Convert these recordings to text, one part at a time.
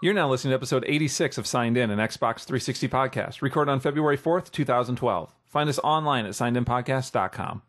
You're now listening to episode 86 of Signed In, an Xbox 360 podcast, recorded on February 4th, 2012. Find us online at signedinpodcast.com.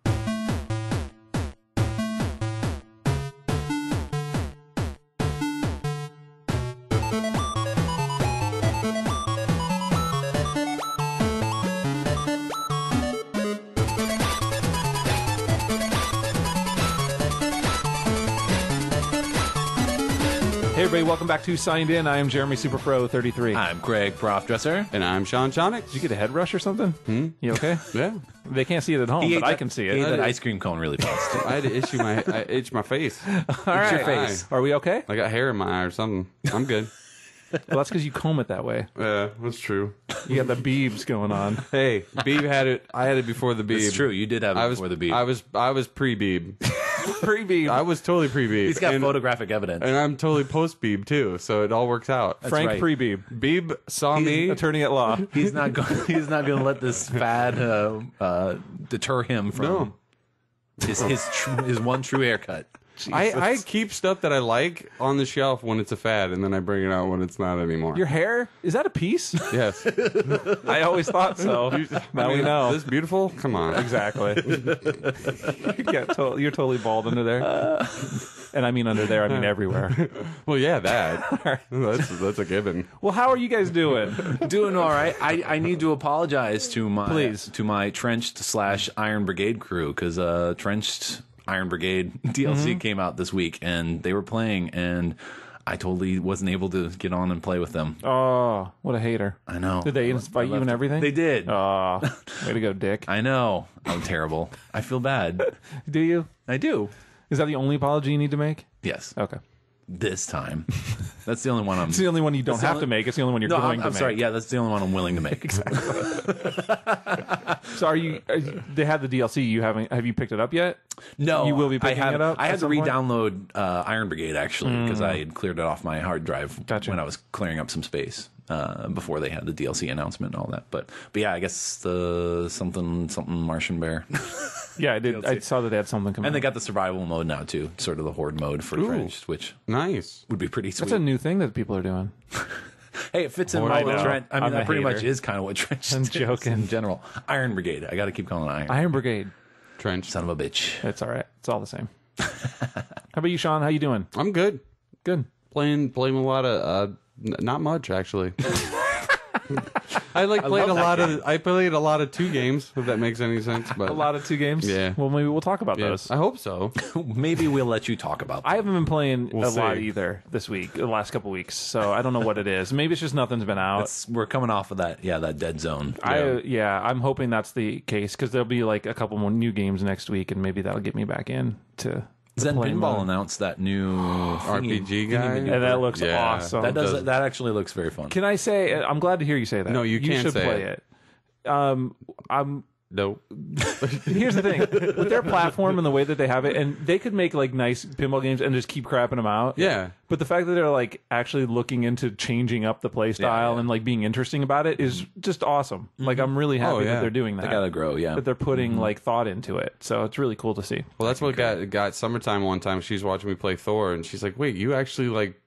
Hey everybody, welcome back to Signed In. I am Jeremy Superpro33. I'm Greg Profdresser. And I'm Sean Chonic. Did you get a head rush or something? You okay? Yeah. They can't see it at home, but I can see it. He ate that ice cream cone really fast. I had to itch my face. All right. your face. Are we okay? I got hair in my eye or something. I'm good. Well, that's because you comb it that way. Yeah, that's true. You got the beebs going on. Hey, Beeb had it. I had it before the Beeb. It's true. You did have it before the beep. I was pre-Beeb. Pre-beeb. I was totally pre-Beeb. He's got photographic evidence. And I'm totally post-Beeb, too, so it all works out. Frank right. pre-beeb. Beeb saw me. Attorney at law. He's not going. He's not going to let this fad deter him from his one true haircut. I keep stuff that I like on the shelf when it's a fad, and then I bring it out when it's not anymore. Your hair? Is that a piece? Yes. I always thought so. Now we know. This beautiful? Come on. Exactly. You're totally bald under there. And I mean under there, I mean everywhere. Well, yeah, that. That's a given. Well, how are you guys doing? Doing all right. I need to apologize to my Please. to my trenched / Iron Brigade crew because trenched Iron Brigade DLC came out this week and they were playing and I totally wasn't able to get on and play with them. Oh, what a hater. I know. Did they invite you and everything? They did. Oh, way to go, Dick. I know. I'm terrible. I feel bad. Do you? I do. Is that the only apology you need to make? Yes. Okay. This time. That's the only one I'm... It's the only one you don't have to make. It's the only one you're going to make. I'm sorry. Yeah, that's the only one I'm willing to make. Exactly. So they had the DLC. Have you picked it up yet? No. You will be picking it up? I had at to some point? re-download Iron Brigade, actually, because I had cleared it off my hard drive Gotcha. when I was clearing up some space before they had the DLC announcement and all that. But yeah, I guess the something Martian Bear. Yeah, I did. I saw that they had something coming And they out. got the survival mode now, too. Sort of the horde mode for Trenched, which Nice. would be pretty sweet. That's a new thing that people are doing. Hey, it fits in I well with know. Trench. I mean, I'm a that pretty much hater. is kind of what Trenched I'm is joking. in general. Iron Brigade. I got to keep calling it Iron. Iron Brigade. Trench. Son of a bitch. It's all right. It's all the same. How about you, Sean? How you doing? I'm good. Good. Playing a lot of not much actually. I played a lot of 2 games, if that makes any sense. But A lot of 2 games? Yeah. Well, maybe we'll talk about yeah, those. I hope so. Maybe we'll let you talk about that. I haven't been playing a lot see. either this week, the last couple weeks, so I don't know what it is. Maybe it's just nothing's been out. We're coming off of that dead zone. I'm hoping that's the case because there'll be like a couple more new games next week, and maybe that'll get me back in to Zen play Pinball mode. announced that new RPG guy. And that looks Yeah. awesome. That actually looks very fun. Can I say? I'm glad to hear you say that. No, you can't should say play it. I'm. Nope. Here's the thing with their platform and the way that they have it, and they could make like nice pinball games and just keep crapping them out. Yeah. But the fact that they're like actually looking into changing up the play style yeah. and like being interesting about it is just awesome. Like I'm really happy that they're doing that. They gotta grow, yeah. That they're putting like thought into it. So it's really cool to see. Well, that's what got Summertime one time. She's watching me play Thor, and she's like, "Wait, you actually like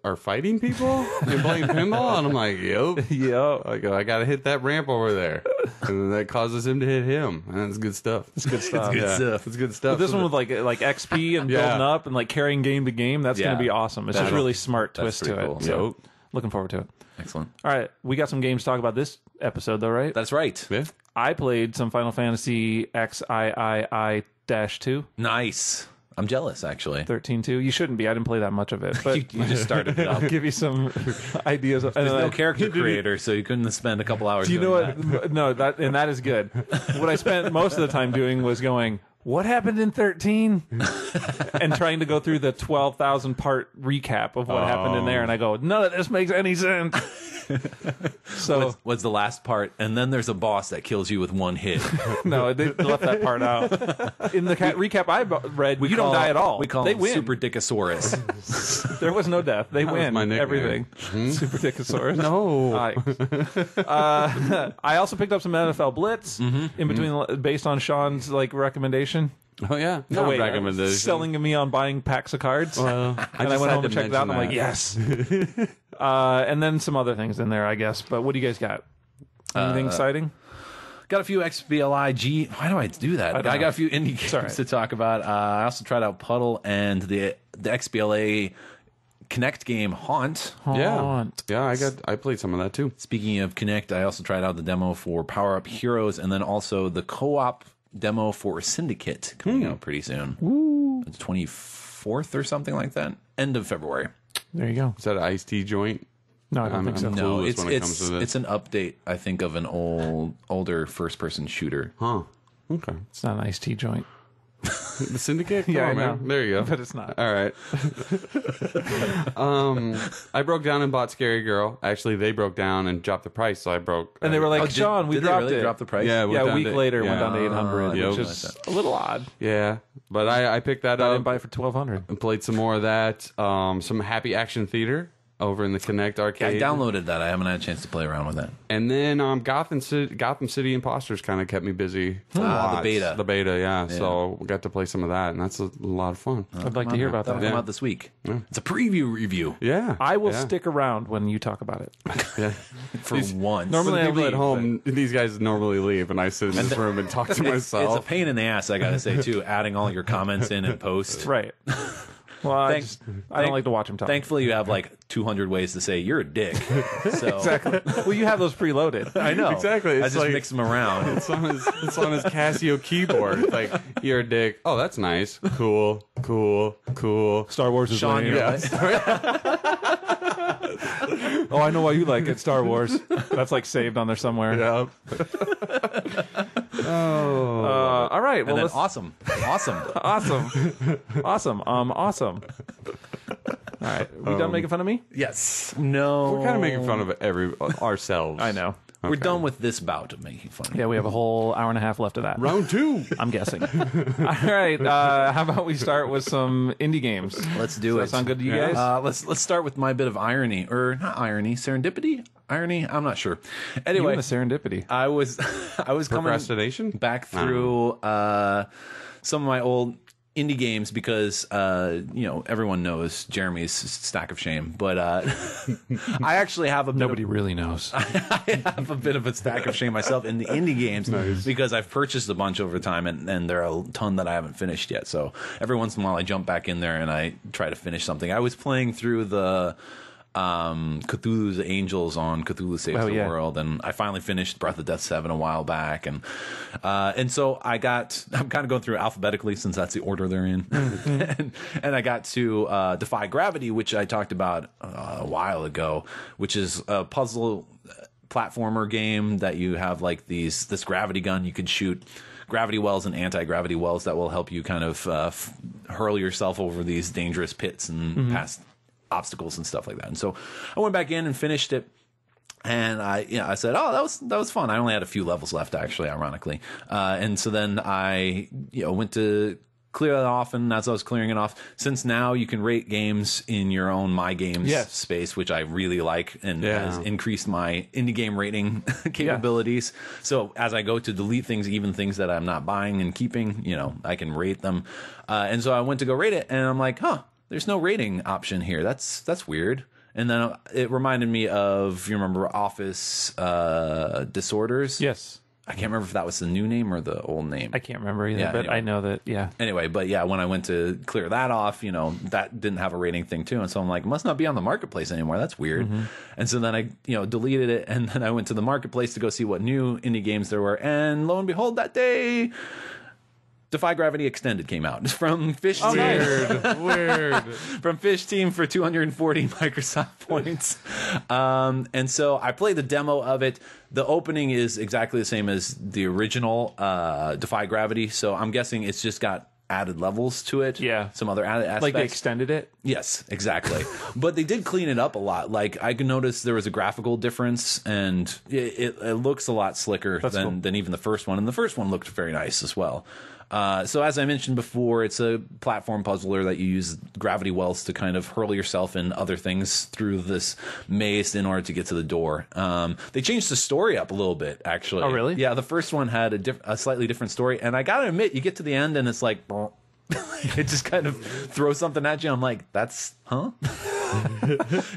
are fighting people and playing pinball?" And I'm like, "Yep." Yo, I go, "I gotta hit that ramp over there," and then that causes him to hit him, and that's good stuff. it's good stuff. good stuff. It's good stuff. But this one with like XP and Yeah. building up and like carrying game to game, that's going Yeah. to be awesome. It's just really smart twist to pretty it. cool. So, Yep. looking forward to it. Excellent. All right, we got some games to talk about this episode, though, right? That's right. Yeah. I played some Final Fantasy XIII-2. Nice. I'm jealous, actually. 13-2. You shouldn't be. I didn't play that much of it, but You just started it up. I'll give you some ideas. There's no character creator, so you couldn't spend a couple hours Do you know doing what? that. No, that is good. What I spent most of the time doing was going, what happened in 13? And trying to go through the 12,000 part recap of what happened in there. And I go, none of this makes any sense. So What's the last part? And then there's a boss that kills you with one hit. no, they left that part out. In the recap I read, you don't die at all. We call they him win. Super Dickosaurus. There was no death. They win my nickname. everything. Super Dickosaurus. No. I also picked up some NFL Blitz in between, based on Sean's like recommendation. Oh yeah, No, no wait, recommendation. selling me on buying packs of cards. Well, and I went home and checked it out, and I'm like, yes. And then some other things in there, I guess. But what do you guys got? Anything exciting? Got a few XBLA Why do I do that? I got a few indie games to talk about. I also tried out Puddle and the XBLA Kinect game Haunt. Yeah, I played some of that too. Speaking of Kinect, I also tried out the demo for PowerUp Heroes, and then also the co-op demo for Syndicate coming out pretty soon. Woo. It's 24th or something like that. End of February. There you go. Is that an iced tea joint? No, I don't think so. No, it's an update, I think, of an older first-person shooter. Huh. Okay. It's not an iced tea joint. The Syndicate? Come on, I know. man. There you go. But it's not. All right. I broke down and bought Scarygirl. Actually, they broke down and dropped the price, so I broke. And they were like, Sean, we did dropped they really it. drop the price? Yeah, A week later, went down to 800, Yep. which is a little odd. Yeah, but I picked that I up didn't buy it for $1,200. and played some more of that. Some Happy Action Theater over in the Kinect I Arcade. downloaded that. I haven't had a chance to play around with that. And then Gotham City Imposters kind of kept me busy. The beta. The beta, yeah. So we got to play some of that, and that's a lot of fun. I'd like to hear about That'll that. come out this week. It's a preview review Yeah. I will yeah. stick around when you talk about it. Yeah. for once. normally For the I people leave, at home, these guys normally leave, and I sit in this room and talk to It's a myself. pain in the ass, I gotta say, too, adding all your comments in and post. Right. Well, I Thanks. don't like to watch him talk. Thankfully, you have like 200 ways to say you're a dick. So Exactly. Well, you have those preloaded. I know. Exactly. I It's just like- mix them around. It's on his Casio keyboard. It's like, you're a dick. Oh, that's nice. Cool. Star Wars is Sean, lame. you're Oh, I know why you like it. Star Wars. That's like saved on there somewhere. Yeah. All right. Well, and then let's, awesome. awesome. All right. We done making fun of me? Yes. No. We're kind of making fun of ourselves. I know. We're done with this bout of making fun. Yeah, we have a whole hour and a half left of that. Round 2. I'm guessing. All right. How about we start with some indie games? Let's do Does it. that sound good to you guys? Let's start with my bit of irony, or not irony, serendipity. Irony. I'm not sure. You Anyway, and the serendipity. I was coming Procrastination? back through some of my old indie games because everyone knows Jeremy's stack of shame, but I actually have a bit Nobody really knows. I have a bit of a stack of shame myself in the indie games because I've purchased a bunch over time, and there are a ton that I haven't finished yet. So every once in a while, I jump back in there and I try to finish something. I was playing through the Cthulhu's Angels on Cthulhu Saves the World, and I finally finished Breath of Death 7 a while back, and so I'm kind of going through alphabetically since that's the order they're in, and I got to Defy Gravity, which I talked about a while ago, which is a puzzle platformer game that you have like this gravity gun you can shoot gravity wells and anti-gravity wells that will help you kind of hurl yourself over these dangerous pits and past obstacles and stuff like that. And so I went back in and finished it, and I said, oh, that was fun. I only had a few levels left, actually, ironically. And so then I went to clear that off, and as I was clearing it off, since now you can rate games in your own My Games space, which I really like, and has increased my indie game rating capabilities. So as I go to delete things, even things that I'm not buying and keeping, I can rate them. And so I went to go rate it, and I'm like, there's no rating option here. That's weird. And then it reminded me of, you remember Office Disorders? Yes. I can't remember if that was the new name or the old name. I can't remember either, but anyway. I know that, Anyway, but yeah, when I went to clear that off, that didn't have a rating thing too. And so I'm like, it must not be on the marketplace anymore. That's weird. And so then I, deleted it. And then I went to the marketplace to go see what new indie games there were. And lo and behold, that day, Defy Gravity Extended came out from Fish Team. Weird. From Fish Team for 240 Microsoft points. And so I played the demo of it. The opening is exactly the same as the original Defy Gravity. So I'm guessing it's just got added levels to it. Yeah. Some other added aspects. like they extended it. Yes, exactly. But they did clean it up a lot. Like I could notice there was a graphical difference, and it looks a lot slicker than even the first one. And the first one looked very nice as well. So as I mentioned before, it's a platform puzzler that you use gravity wells to kind of hurl yourself and other things through this maze in order to get to the door. They changed the story up a little bit, actually. Oh, really? Yeah, the first one had a slightly different story, and I gotta admit, you get to the end and it's like, it just kind of throws something at you. I'm like, that's, huh?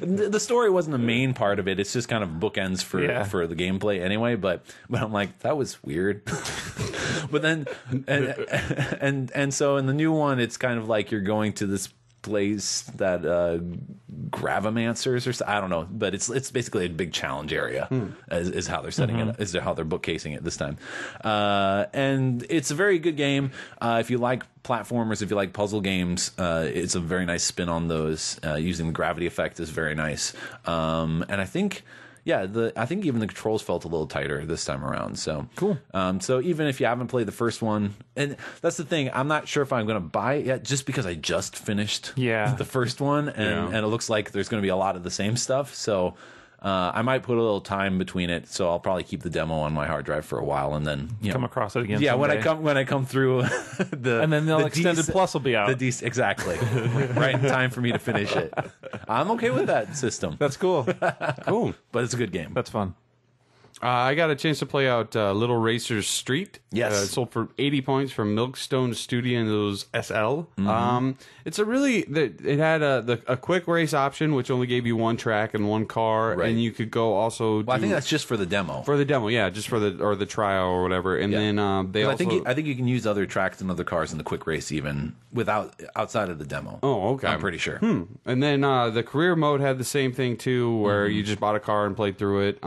The story wasn't the main part of it. It's just kind of bookends for the gameplay anyway. But I'm like, that was weird. But then and so in the new one, it's kind of like you're going to this place that Gravamancers or I don't know, but it's basically a big challenge area is how they're setting it, is how they're bookcasing it this time. And it's a very good game. If you like platformers, if you like puzzle games, it's a very nice spin on those. Using the gravity effect is very nice. And I think I think even the controls felt a little tighter this time around. So cool. So even if you haven't played the first one, and that's the thing, I'm not sure if I'm going to buy it yet, just because I just finished the first one, and it looks like there's going to be a lot of the same stuff. So I might put a little time between it. So I'll probably keep the demo on my hard drive for a while, and then come across it again. Yeah, someday. when I come through and then the extended plus will be out. Exactly, right in time for me to finish it. I'm okay with that system. That's cool. Cool. But it's a good game. That's fun. I got a chance to play out Little Racers Street. Yes. It sold for 80 points from Milkstone Studios SL. It's a really, it had a quick race option, which only gave you one track and one car, and you could go also. Well, I think that's just for the demo. For the demo, yeah, just for the trial or whatever. And then they also. I think you can use other tracks and other cars in the quick race even outside of the demo. Oh, okay. I'm pretty sure. And then the career mode had the same thing too, where you just bought a car and played through it.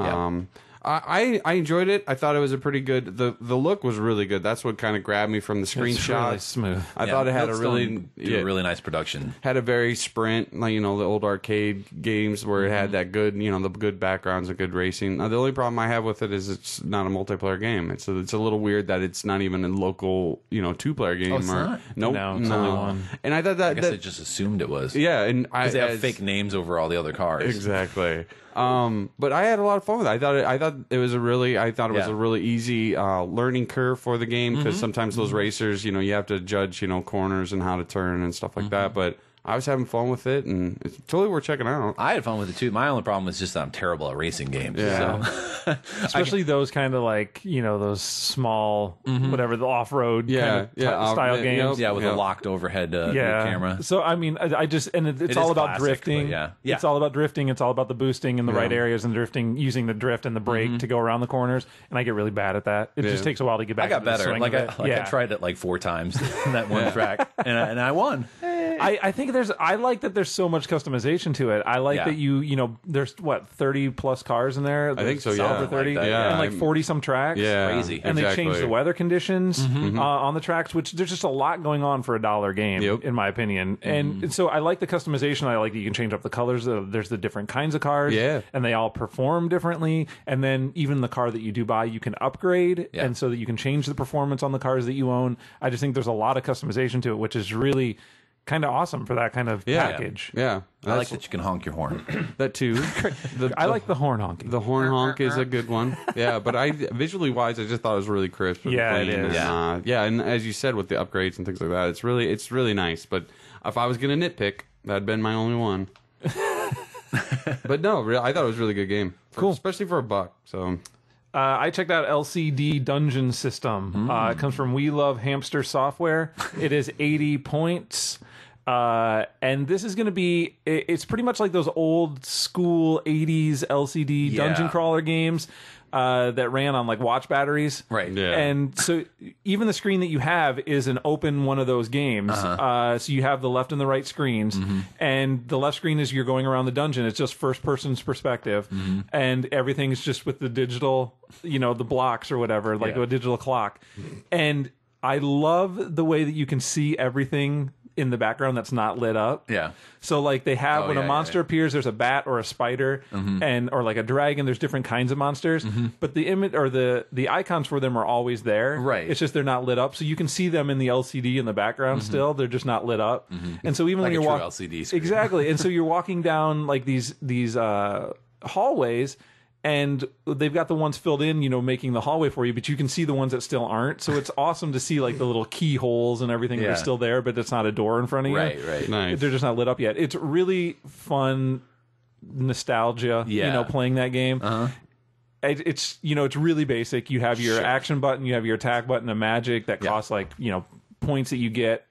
I enjoyed it. I thought it was a pretty good. The look was really good. That's what kind of grabbed me from the screenshot. Really smooth. I thought it had a really nice production. Had a very sprint, like the old arcade games where it had that good, the good backgrounds and good racing. The only problem I have with it is it's not a multiplayer game. It's a little weird that it's not even a local, 2-player game. Oh, it's not? Nope, no, it's only one. And I thought I guess I just assumed it was. Yeah, and they have fake names over all the other cars. Exactly. But I had a lot of fun with it. I thought it was a really easy learning curve for the game, because sometimes those racers, you have to judge, corners and how to turn and stuff like that. But I was having fun with it, and it's totally worth checking out. I had fun with it too. My only problem is just that I'm terrible at racing games. Yeah. So. Especially those kind of like, those small, whatever, the off-road kind of style games. Yeah, with a locked overhead camera. So, I mean, it's all about drifting. It's all about drifting. It's all about the boosting in the right areas and drifting, using the drift and the brake to go around the corners. And I get really bad at that. It just takes a while to get back. I got into the better. swing Like of it. I tried it like 4 times in that one track, and I won. I think I like that there's so much customization to it. I like that there's what, 30 plus cars in there? I think so, yeah. Over 30? Like and like 40 some tracks. Yeah. Crazy. And they changed the weather conditions on the tracks, which there's just a lot going on for a $1 game, in my opinion. And so I like the customization. I like that you can change up the colors. There's the different kinds of cars. Yeah. And they all perform differently. And then even the car that you do buy, you can upgrade. Yeah. And so that you can change the performance on the cars that you own. I just think there's a lot of customization to it, which is really kind of awesome for that kind of package. Yeah. I like that you can honk your horn. That too. I like the horn honking. The horn honk is a good one. Yeah, but visually wise, I just thought it was really crisp. And Yeah, clean. it is. And, and as you said, with the upgrades and things like that, it's really nice. But if I was going to nitpick, that'd been my only one. But no, I thought it was a really good game. Cool. Especially for $1. So I checked out LCD Dungeon System. It comes from We Love Hamster Software. It is 80 points. And this is going to be, it's pretty much like those old school 80s LCD dungeon crawler games that ran on like watch batteries. Right. Yeah. And so even the screen that you have is an open one of those games. So you have the left and the right screens. And the left screen is you're going around the dungeon. It's just first person's perspective. And everything's just with the digital, the blocks or whatever, like a digital clock. And I love the way that you can see everything in the background that's not lit up. Yeah. So like they have when a monster appears, there's a bat or a spider or like a dragon. There's different kinds of monsters, but the image or the icons for them are always there. Right. It's just they're not lit up, so you can see them in the LCD in the background still. They're just not lit up. And so even Like when a you're true walking LCD screen. exactly, and so you're walking down like these hallways. and they've got the ones filled in, making the hallway for you, but you can see the ones that still aren't. So it's awesome to see like the little keyholes and everything that are still there, but it's not a door in front of you. Right. Nice. They're just not lit up yet. It's really fun nostalgia, playing that game. It's it's really basic. You have your action button, you have your attack button, a magic that costs like points that you get.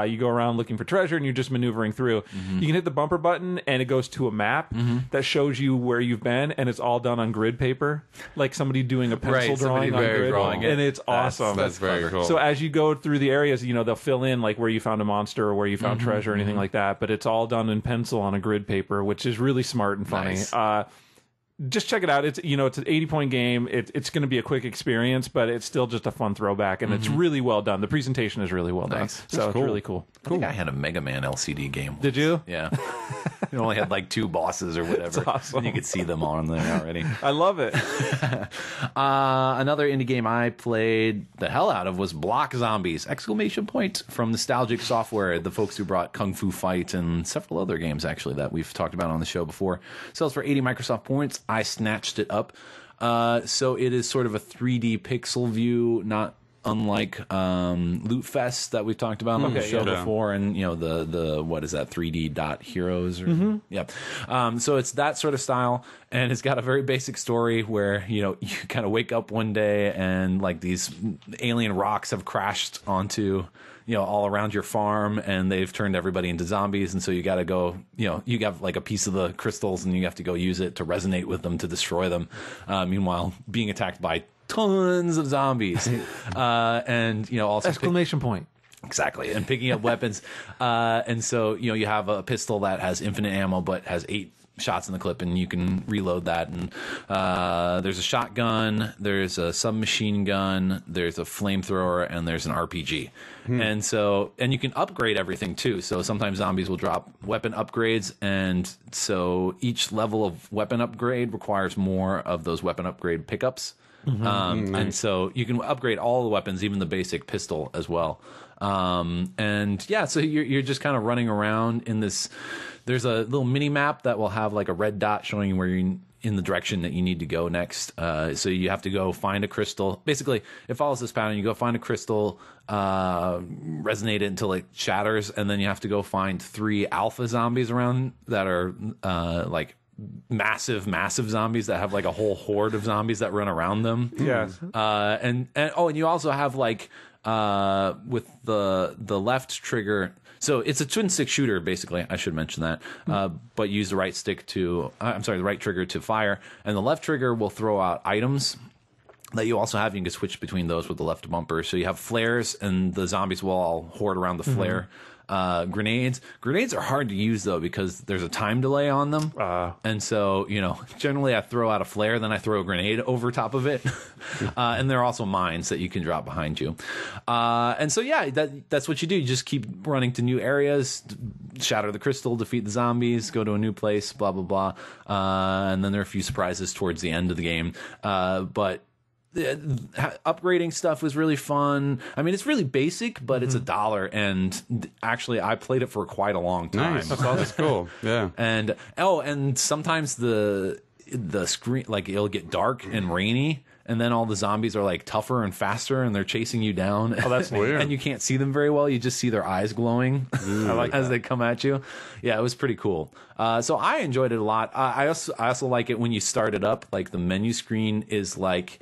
You go around looking for treasure and you're just maneuvering through. You can hit the bumper button and it goes to a map that shows you where you've been, and it's all done on grid paper, like somebody doing a pencil drawing on grid. And it's awesome. That's very cool. So as you go through the areas, they'll fill in like where you found a monster or where you found treasure or anything like that, but it's all done in pencil on a grid paper, which is really smart and funny. Nice. Just check it out. It's it's an 80-point game. It's going to be a quick experience, but it's still just a fun throwback, and it's really well done. The presentation is really well done, so it's really cool. I think I had a Mega Man LCD game once. Did you? Yeah. It only had like 2 bosses or whatever. That's awesome. And you could see them on there already. I love it. Another indie game I played the hell out of was Block Zombies! From Nostalgic Software, the folks who brought Kung Fu Fight and several other games actually that we've talked about on the show before. Sells for 80 Microsoft points. I snatched it up. So it is sort of a 3D pixel view, not unlike Loot Fest that we've talked about on the show before, and the what is that, 3D dot heroes or so it's that sort of style, and it's got a very basic story where you kind of wake up one day and like these alien rocks have crashed onto all around your farm, and they've turned everybody into zombies, and so you got to go, you have like a piece of the crystals, and you have to go use it to resonate with them to destroy them. Meanwhile, being attacked by tons of zombies, and also Exclamation point. Exactly, and picking up weapons, and so you have a pistol that has infinite ammo but has 8 shots in the clip, and you can reload that, and there's a shotgun, there's a submachine gun, there's a flamethrower, and there's an RPG. And you can upgrade everything too, so sometimes zombies will drop weapon upgrades, and so each level of weapon upgrade requires more of those weapon upgrade pickups. And so you can upgrade all the weapons, even the basic pistol as well. So you're just kind of running around in this. There's a little mini map that will have like a red dot showing you where you're in the direction that you need to go next. So you have to go find a crystal. Basically, it follows this pattern. You go find a crystal, resonate it until it shatters, and then you have to go find 3 alpha zombies around that are like massive zombies that have like a whole horde of zombies that run around them. Yes. And you also have like with the left trigger. So it's a twin stick shooter, basically. I should mention that. But use the right stick the right trigger to fire, and the left trigger will throw out items that you also have. You can switch between those with the left bumper. So you have flares, and the zombies will all horde around the flare. Grenades are hard to use though because there's a time delay on them, and so generally I throw out a flare, then I throw a grenade over top of it, and there are also mines that you can drop behind you, and so that's what you do. You just keep running to new areas, shatter the crystal, defeat the zombies, go to a new place, blah blah blah, and then there are a few surprises towards the end of the game, but upgrading stuff was really fun. I mean, it's really basic, but it's $1, and actually I played it for quite a long time. Nice. That's cool. Yeah. And sometimes the screen, like, it'll get dark and rainy, and then all the zombies are like tougher and faster, and they're chasing you down. Oh, that's weird. And you can't see them very well. You just see their eyes glowing as they come at you. Yeah, it was pretty cool. So I enjoyed it a lot. I also like it when you start it up. Like the menu screen is like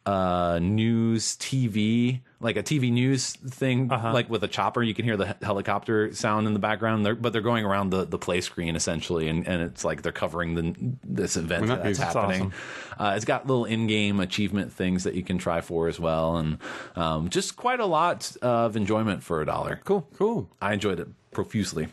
news TV, like a TV news thing, like with a chopper. You can hear the helicopter sound in the background, but they're going around the play screen essentially, and it's like they're covering this event that's happening. Awesome. It's got little in-game achievement things that you can try for as well, and just quite a lot of enjoyment for $1. Cool. I enjoyed it profusely.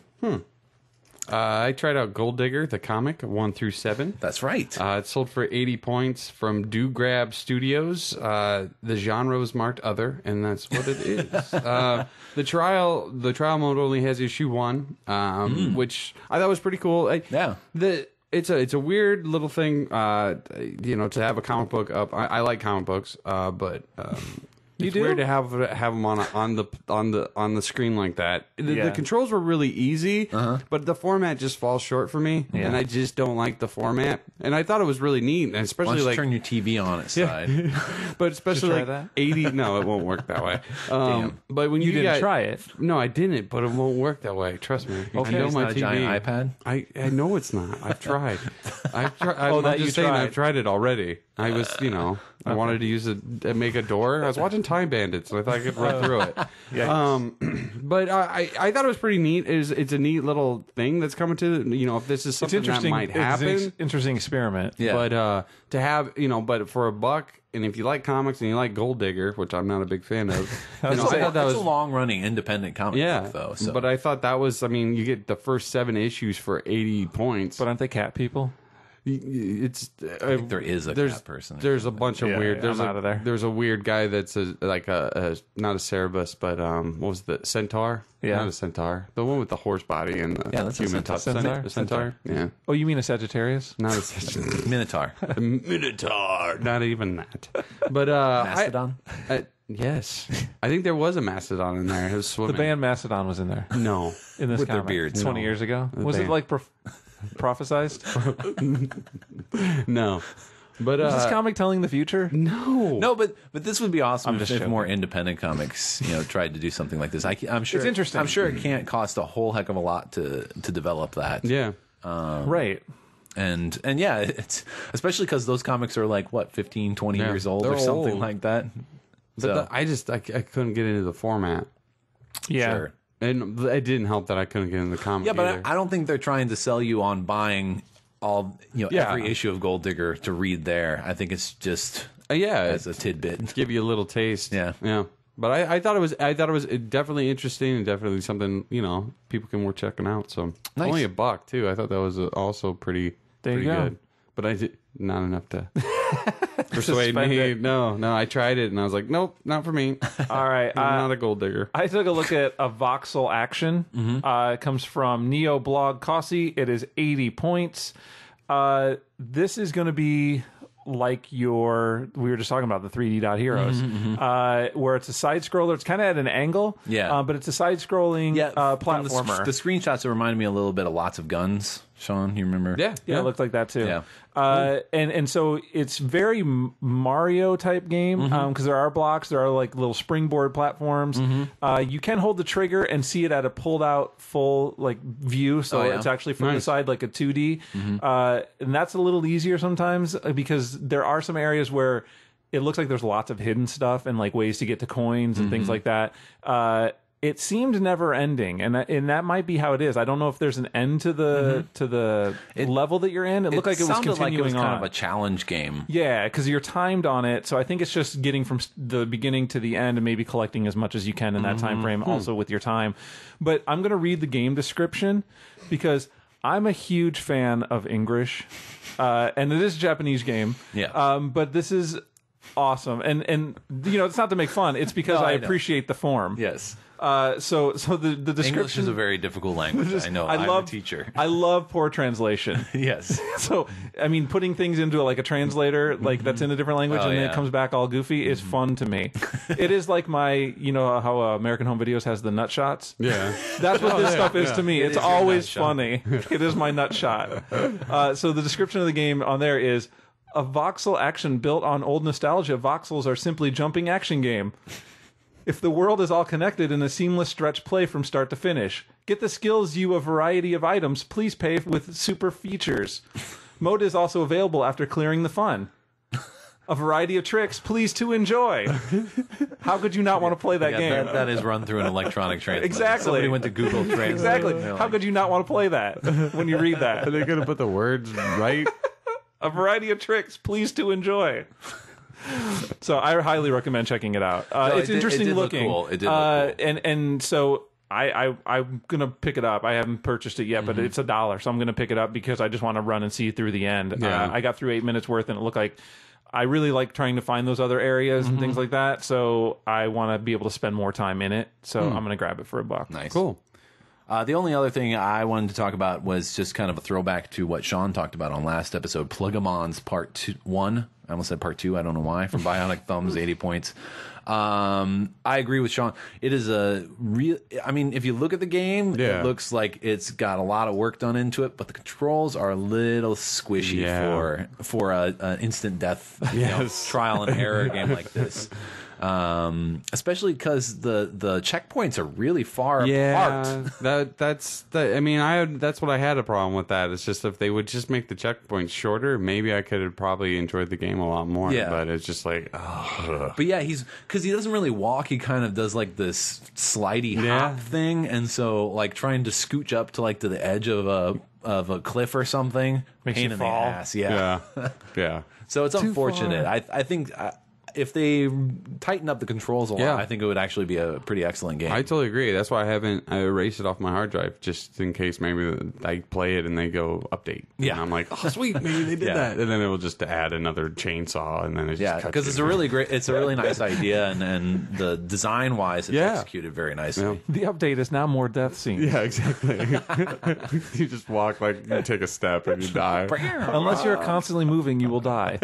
I tried out Gold Digger, the comic, 1 through 7. That's right. It sold for 80 points from Do Grab Studios. The genre was marked Other, and that's what it is. The trial mode only has issue 1, which I thought was pretty cool. It's a weird little thing, to have a comic book up. I like comic books, but It's weird to have them on the screen like that. The controls were really easy, but the format just falls short for me, and I just don't like the format. And I thought it was really neat, and especially like turn your TV on its side. But especially like that? 80. No, it won't work that way. But when you didn't try it, no, I didn't. But it won't work that way. Trust me. Okay, I know it's my not a TV. giant iPad. I know it's not. I've tried. I'm that just you saying tried. I've tried it already. I was, I wanted to use it and make a door. I was watching Time Bandits, and I thought I could run through it. But I thought it was pretty neat. It's a neat little thing that's coming to, if this is something that might happen. It's an interesting experiment. Yeah. But to have, but for $1, and if you like comics and you like Gold Digger, which I'm not a big fan of, I thought that was a long-running independent comic book, though. So. But I thought that was, you get the first 7 issues for 80 points. But aren't they cat people? It's I think there is a cat person. There's a bunch of weird. There's out of there. There's a weird guy that's not a Cerberus, but what was the Centaur? Yeah, not a Centaur. The one with the horse body and the that's human a top. Centaur. A Centaur. Yeah. Oh, you mean a Sagittarius? Not a Sagittarius. Minotaur. A Minotaur. Not even that. But Mastodon. Yes, I think there was a Mastodon in there. It was swimming. The band Mastodon was in there. No, in this with comic, their beards. 20 years ago. Was it like prophesized? No. But is this comic telling the future? No, but this would be awesome if more independent comics, tried to do something like this. I'm sure it's interesting. I'm sure it can't cost a whole heck of a lot to develop that. Yeah. Right. And yeah, it's especially because those comics are like 15, 20 years old or something old. like that. But I couldn't get into the format. Yeah. Sure. And it didn't help that I couldn't get into the comic. Yeah, but either. I don't think they're trying to sell you on buying all every issue of Gold Digger to read there. I think it's just as a tidbit, give you a little taste. Yeah. But I thought it was definitely interesting and definitely something people can worth checking out. So nice. Only $1 too. I thought that was also pretty good. But I did not enough to persuade me. It. No, I tried it and I was like, nope, not for me. All right, I'm not a Gold Digger. I took a look at a Voxel Action. It comes from Neo Blog Cossi. It is 80 points. This is going to be like we were just talking about the 3D Dot Heroes, where it's a side scroller. It's kind of at an angle, but it's a side scrolling platformer. The screenshots reminded me a little bit of Lots of Guns. Sean, you remember? Yeah, it looked like that too. Yeah. And so it's very Mario type game because there are blocks, there are like little springboard platforms. You can hold the trigger and see it at a pulled out full view, so it's actually from the side like a 2D. And that's a little easier sometimes because there are some areas where it looks like there's lots of hidden stuff and like ways to get to coins and things like that. It seemed never ending, and that might be how it is. I don't know if there's an end to the level that you're in. It looked like it was continuing like it was on. kind of a challenge game. Yeah, because you're timed on it, so I think it's just getting from the beginning to the end and maybe collecting as much as you can in that time frame, also with your time. But I'm going to read the game description because I'm a huge fan of English, and it is a Japanese game. Yeah, but this is awesome, and it's not to make fun. It's because I appreciate the form. Yes. So the description. English is a very difficult language. I know. I'm a teacher. I love poor translation. Yes. So I mean, putting things into a translator that's in a different language and then it comes back all goofy is fun to me. It is like my how American Home Videos has the nut shots. Yeah. That's what this stuff is to me. It's always funny. It is my nut shot. So the description of the game on there is a voxel action built on old nostalgia. Voxels are simply jumping action game. If the world is all connected in a seamless stretch play from start to finish, get the skills you a variety of items, please pay with super features. Mode is also available after clearing the fun. A variety of tricks, please to enjoy. How could you not want to play that game? That is run through an electronic translator. Exactly. Somebody went to Google Translate. Exactly. How could you not want to play that when you read that? Are they going to put the words right? A variety of tricks, please to enjoy. So I highly recommend checking it out. It's interesting looking. It did look cool. And so I'm gonna pick it up. I haven't purchased it yet, but it's $1, so I'm gonna pick it up because I just want to run and see through the end. Yeah. I got through 8 minutes worth, and it looked like I really like trying to find those other areas and things like that. So I want to be able to spend more time in it. So I'm gonna grab it for $1. Nice. Cool. The only other thing I wanted to talk about was just kind of a throwback to what Sean talked about on last episode, Plugemons Part 1. I almost said Part 2. I don't know why. From Bionic Thumbs, 80 points. I agree with Sean. It is a real. I mean, if you look at the game, it looks like it's got a lot of work done into it, but the controls are a little squishy for an instant death trial and error game like this. Especially because the checkpoints are really far apart. That's what I had a problem with. That it's just if they would just make the checkpoints shorter, maybe I could have probably enjoyed the game a lot more. But it's just like, but because he doesn't really walk, he kind of does like this slidey hop thing, and so like trying to scooch up to like to the edge of a cliff or something, makes pain you in fall. the ass. Yeah. So it's unfortunate. I think. If they tighten up the controls a lot, I think it would actually be a pretty excellent game. I totally agree. That's why I erased it off my hard drive, just in case maybe I play it and they go update. Yeah. And I'm like, oh, sweet, maybe they did that. And then it will just add another chainsaw, and then it just because it's a really great, it's a really nice idea, and the design-wise, it's executed very nicely. Yeah. The update is now more death scenes. Yeah, exactly. You just walk, like, you take a step and you die. Unless you're constantly moving, you will die.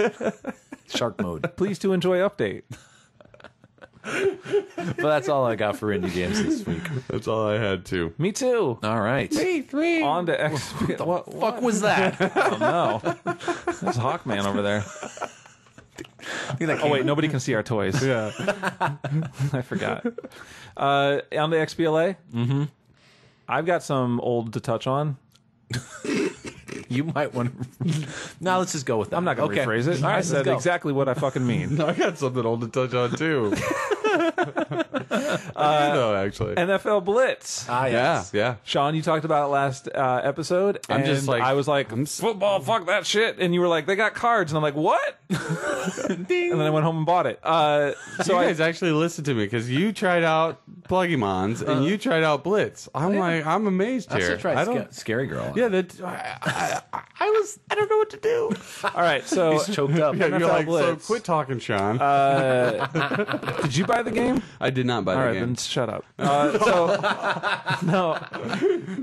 Shark mode. Please to enjoy update. But that's all I got for indie games this week. That's all I had, too. Me too. All right. Three. On to X. What the fuck was that? Oh, no. There's Hawkman over there. Oh, wait, nobody can see our toys. Yeah. I forgot. On the XBLA, I've got some old to touch on. You might want to. Now let's just go with that. I'm not going to rephrase it. All right, I said exactly what I fucking mean. I got something old to touch on, too. No, actually. NFL Blitz. Yes. Yeah. Sean, you talked about it last episode. I'm just like, I was like, football, fuck that shit. And you were like, they got cards. And I'm like, what? And then I went home and bought it. So you guys actually listened to me because you tried out Plugemons and you tried out Blitz. I'm like, I'm amazed here. I tried Scarygirl. Yeah, I don't know what to do. All right, so He's choked up. Yeah, you're NFL like, Blitz. so quit talking, Sean. Did you buy the game? I did not buy All the right, game. then shut up. No.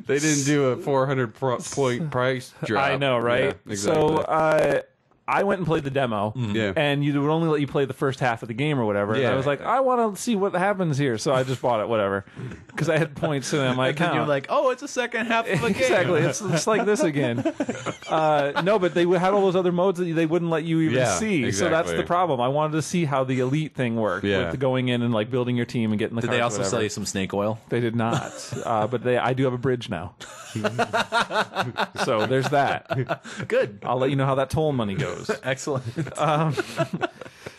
They didn't do a 400-point price drop. I know, right? Yeah, exactly. So I went and played the demo, Yeah. and you would only let you play the first half of the game or whatever. And Yeah. I was like, I want to see what happens here, so I just bought it, whatever, because I had points in my account. You're like, oh, it's a second half of a game. Exactly, it's like this again. No, but they had all those other modes that they wouldn't let you even see. So that's exactly. the problem. I wanted to see how the elite thing worked, with the going in and like building your team and getting the. Did cards they also whatever. sell you some snake oil? They did not, but I do have a bridge now. So there's that. Good. I'll let you know how that toll money goes. Excellent.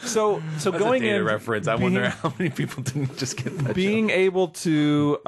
So That's going a data in reference. I wonder how many people didn't just get that. being able to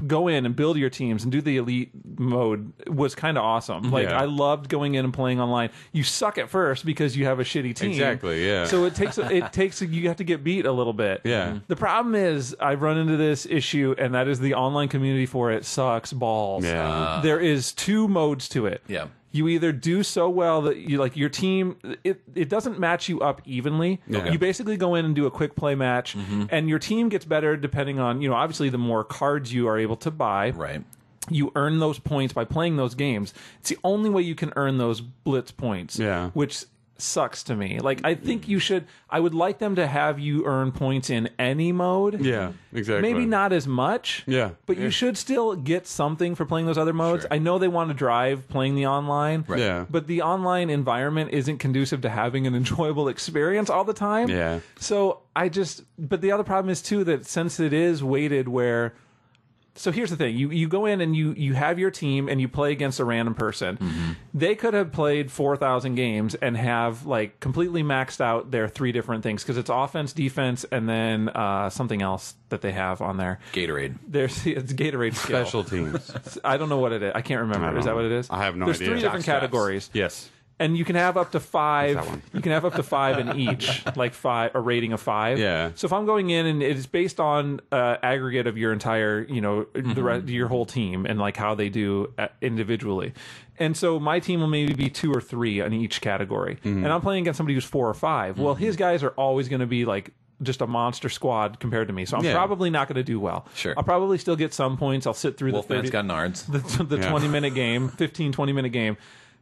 go in and build your teams and do the elite mode was kind of awesome. Like I loved going in and playing online. You suck at first because you have a shitty team. Exactly, yeah. So it takes you have to get beat a little bit. Yeah. The problem is I've run into this issue, and that is the online community for it sucks balls. Yeah. There is two modes to it. Yeah. You either do so well that you like your team, it doesn't match you up evenly. Okay. You basically go in and do a quick play match, and your team gets better depending on, obviously the more cards you are able to buy. Right. You earn those points by playing those games. It's the only way you can earn those blitz points. Yeah. Which sucks to me. Like, I think I would like them to have you earn points in any mode. Yeah, exactly. Maybe not as much. Yeah. But you should still get something for playing those other modes. Sure. I know they want to drive playing the online. Right. Yeah. But the online environment isn't conducive to having an enjoyable experience all the time. Yeah. So but the other problem is too that since it is weighted where. So here's the thing. You go in and you have your team and you play against a random person. They could have played 4,000 games and have like completely maxed out their three different things because it's offense, defense, and then something else that they have on there. Gatorade. It's Gatorade skill. Special teams. I don't know what it is. I can't remember. Is that what it is? I have no There's idea. There's three different categories. Yes. And you can have up to that 5. one? You can have up to 5 in each, like 5, a rating of 5. Yeah. So if I'm going in and it's based on aggregate of your entire, your whole team and like how they do individually. And so my team will maybe be 2 or 3 in each category. And I'm playing against somebody who's 4 or 5. Well, his guys are always going to be like just a monster squad compared to me. So I'm probably not going to do well. Sure. I'll probably still get some points. I'll sit through Wolfman's got nards. the 20-minute game, 15, 20-minute game.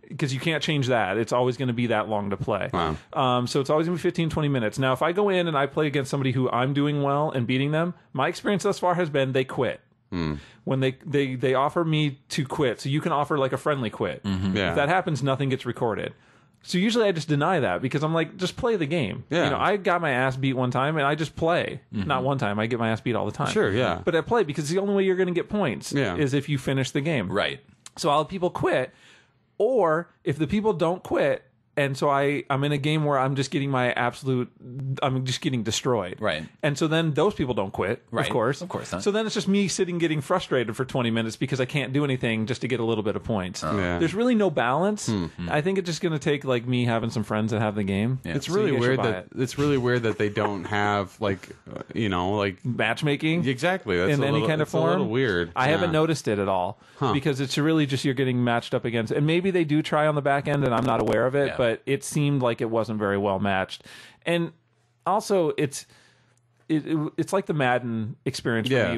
Because you can't change that. It's always going to be that long to play. Wow. So it's always going to be 15, 20 minutes. Now, if I go in and I play against somebody who I'm doing well and beating them, my experience thus far has been they quit. When they offer me to quit. So you can offer like a friendly quit. Yeah. If that happens, nothing gets recorded. So usually I just deny that because I'm like, just play the game. Yeah. You know, I got my ass beat one time and I just play. Not one time. I get my ass beat all the time. Sure, yeah. But I play because the only way you're going to get points is if you finish the game. Right. So I'll have people quit. Or if the people don't quit, and so I'm in a game where I'm just getting I'm just getting destroyed. Right. And so then those people don't quit, Right. of course. Of course not. So then it's just me sitting getting frustrated for 20 minutes because I can't do anything just to get a little bit of points. Yeah. There's really no balance. I think it's just going to take like me having some friends that have the game. Yeah. It's So really you guys should weird buy that it. it's really weird that they don't have like like Matchmaking. exactly that's in a any little, kind of it's form. a little weird. I haven't noticed it at all because it's really just you're getting matched up against, and maybe they do try on the back end, and I'm not aware of it. Yeah. But it seemed like it wasn't very well matched, and also it's like the Madden experience for me,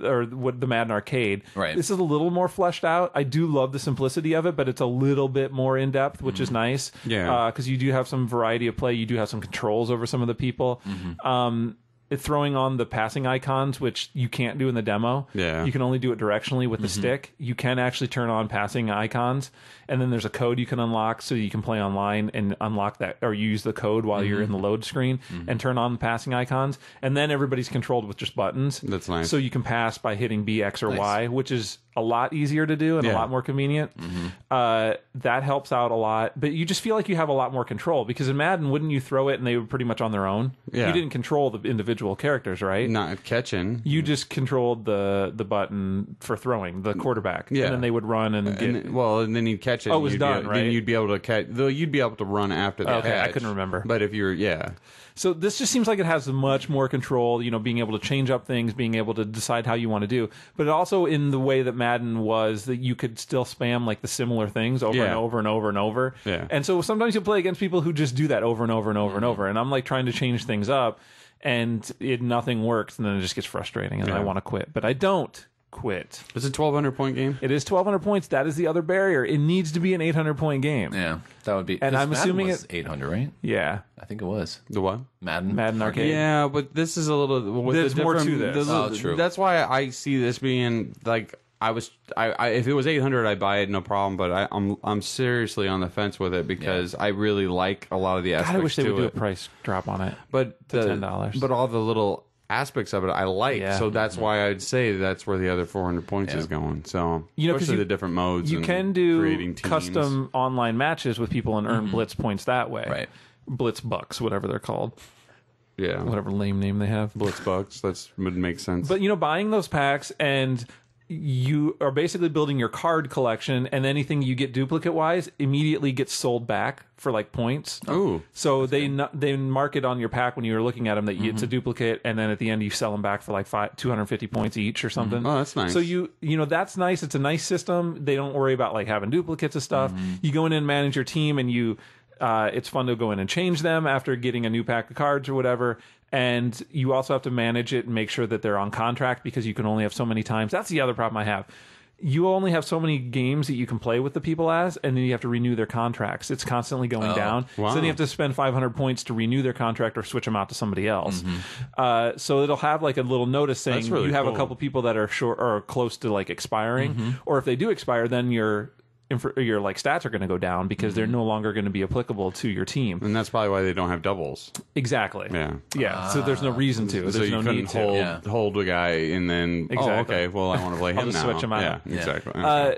or what the Madden Arcade. Right. This is a little more fleshed out. I do love the simplicity of it, but it's a little bit more in depth, which is nice. Yeah. Because you do have some variety of play. You do have some controls over some of the people. Throwing on the passing icons, which you can't do in the demo. Yeah. You can only do it directionally with the stick. You can actually turn on passing icons, and then there's a code you can unlock so you can play online and unlock that, or use the code while you're in the load screen and turn on the passing icons. And then everybody's controlled with just buttons. That's nice. So you can pass by hitting B, X, or Y, which is a lot easier to do and a lot more convenient. That helps out a lot, but you just feel like you have a lot more control because in Madden, wouldn't you throw it and they were pretty much on their own? Yeah. You didn't control the individual characters, right? Not catching. You just controlled the button for throwing the quarterback, Yeah. and then they would run and get. And then you'd catch it. Oh, it and was you'd done, right? Then you'd be able to catch. Though you'd be able to run after the Okay, catch. I couldn't remember. But if you're, So this just seems like it has much more control, being able to change up things, being able to decide how you want to do. But also in the way that Madden was, that you could still spam like the similar things over and over and over and over. Yeah. And so sometimes you'll play against people who just do that over and over and over and over. And I'm like trying to change things up, and nothing works, and then it just gets frustrating, and I want to quit. But I don't quit. It's a 1,200 point game. It is 1,200 points. That is the other barrier. It needs to be an 800 point game. Yeah, that would be. And I'm assuming it's 800, right? Yeah. I think it was The what? Madden Arcade. Yeah, but this is a little. With There's the more to different- this. the- Oh, true. That's why I see this being like. I if it was 800, I'd buy it, no problem. But I'm seriously on the fence with it because I really like a lot of the aspects. God, I wish they to would do a it. price drop on it. But $10. But all the little aspects of it I like, Yeah. so that's why I'd say that's where the other 400 points is going. So 'cause especially the different modes. You and can do creating teams. custom online matches with people and earn Blitz points that way. Right. Blitz Bucks, whatever they're called. Yeah, Whatever lame name they have. Blitz bucks. That would make sense. But, buying those packs, and you are basically building your card collection, and anything you get duplicate-wise immediately gets sold back for, like, points. Ooh. So they mark it on your pack when you were looking at them that it's a duplicate, and then at the end you sell them back for, like, 250 points each or something. Oh, that's nice. So that's nice. It's a nice system. They don't worry about, like, having duplicates of stuff. You go in and manage your team, and it's fun to go in and change them after getting a new pack of cards or whatever. And you also have to manage it and make sure that they're on contract because you can only have so many times. That's the other problem I have. You only have so many games that you can play with the people as, and then you have to renew their contracts. It's constantly going down. Wow. So then you have to spend 500 points to renew their contract or switch them out to somebody else. So it'll have like a little notice saying really you have cool. a couple people that are short or close to like expiring, or if they do expire, then your like stats are going to go down because they're no longer going to be applicable to your team. and that's probably why they don't have doubles. Exactly. Yeah. So there's no reason to. There's So you no couldn't need to. hold a guy and then Exactly. okay, well I want to play him I'll just now. switch him out. Yeah, exactly.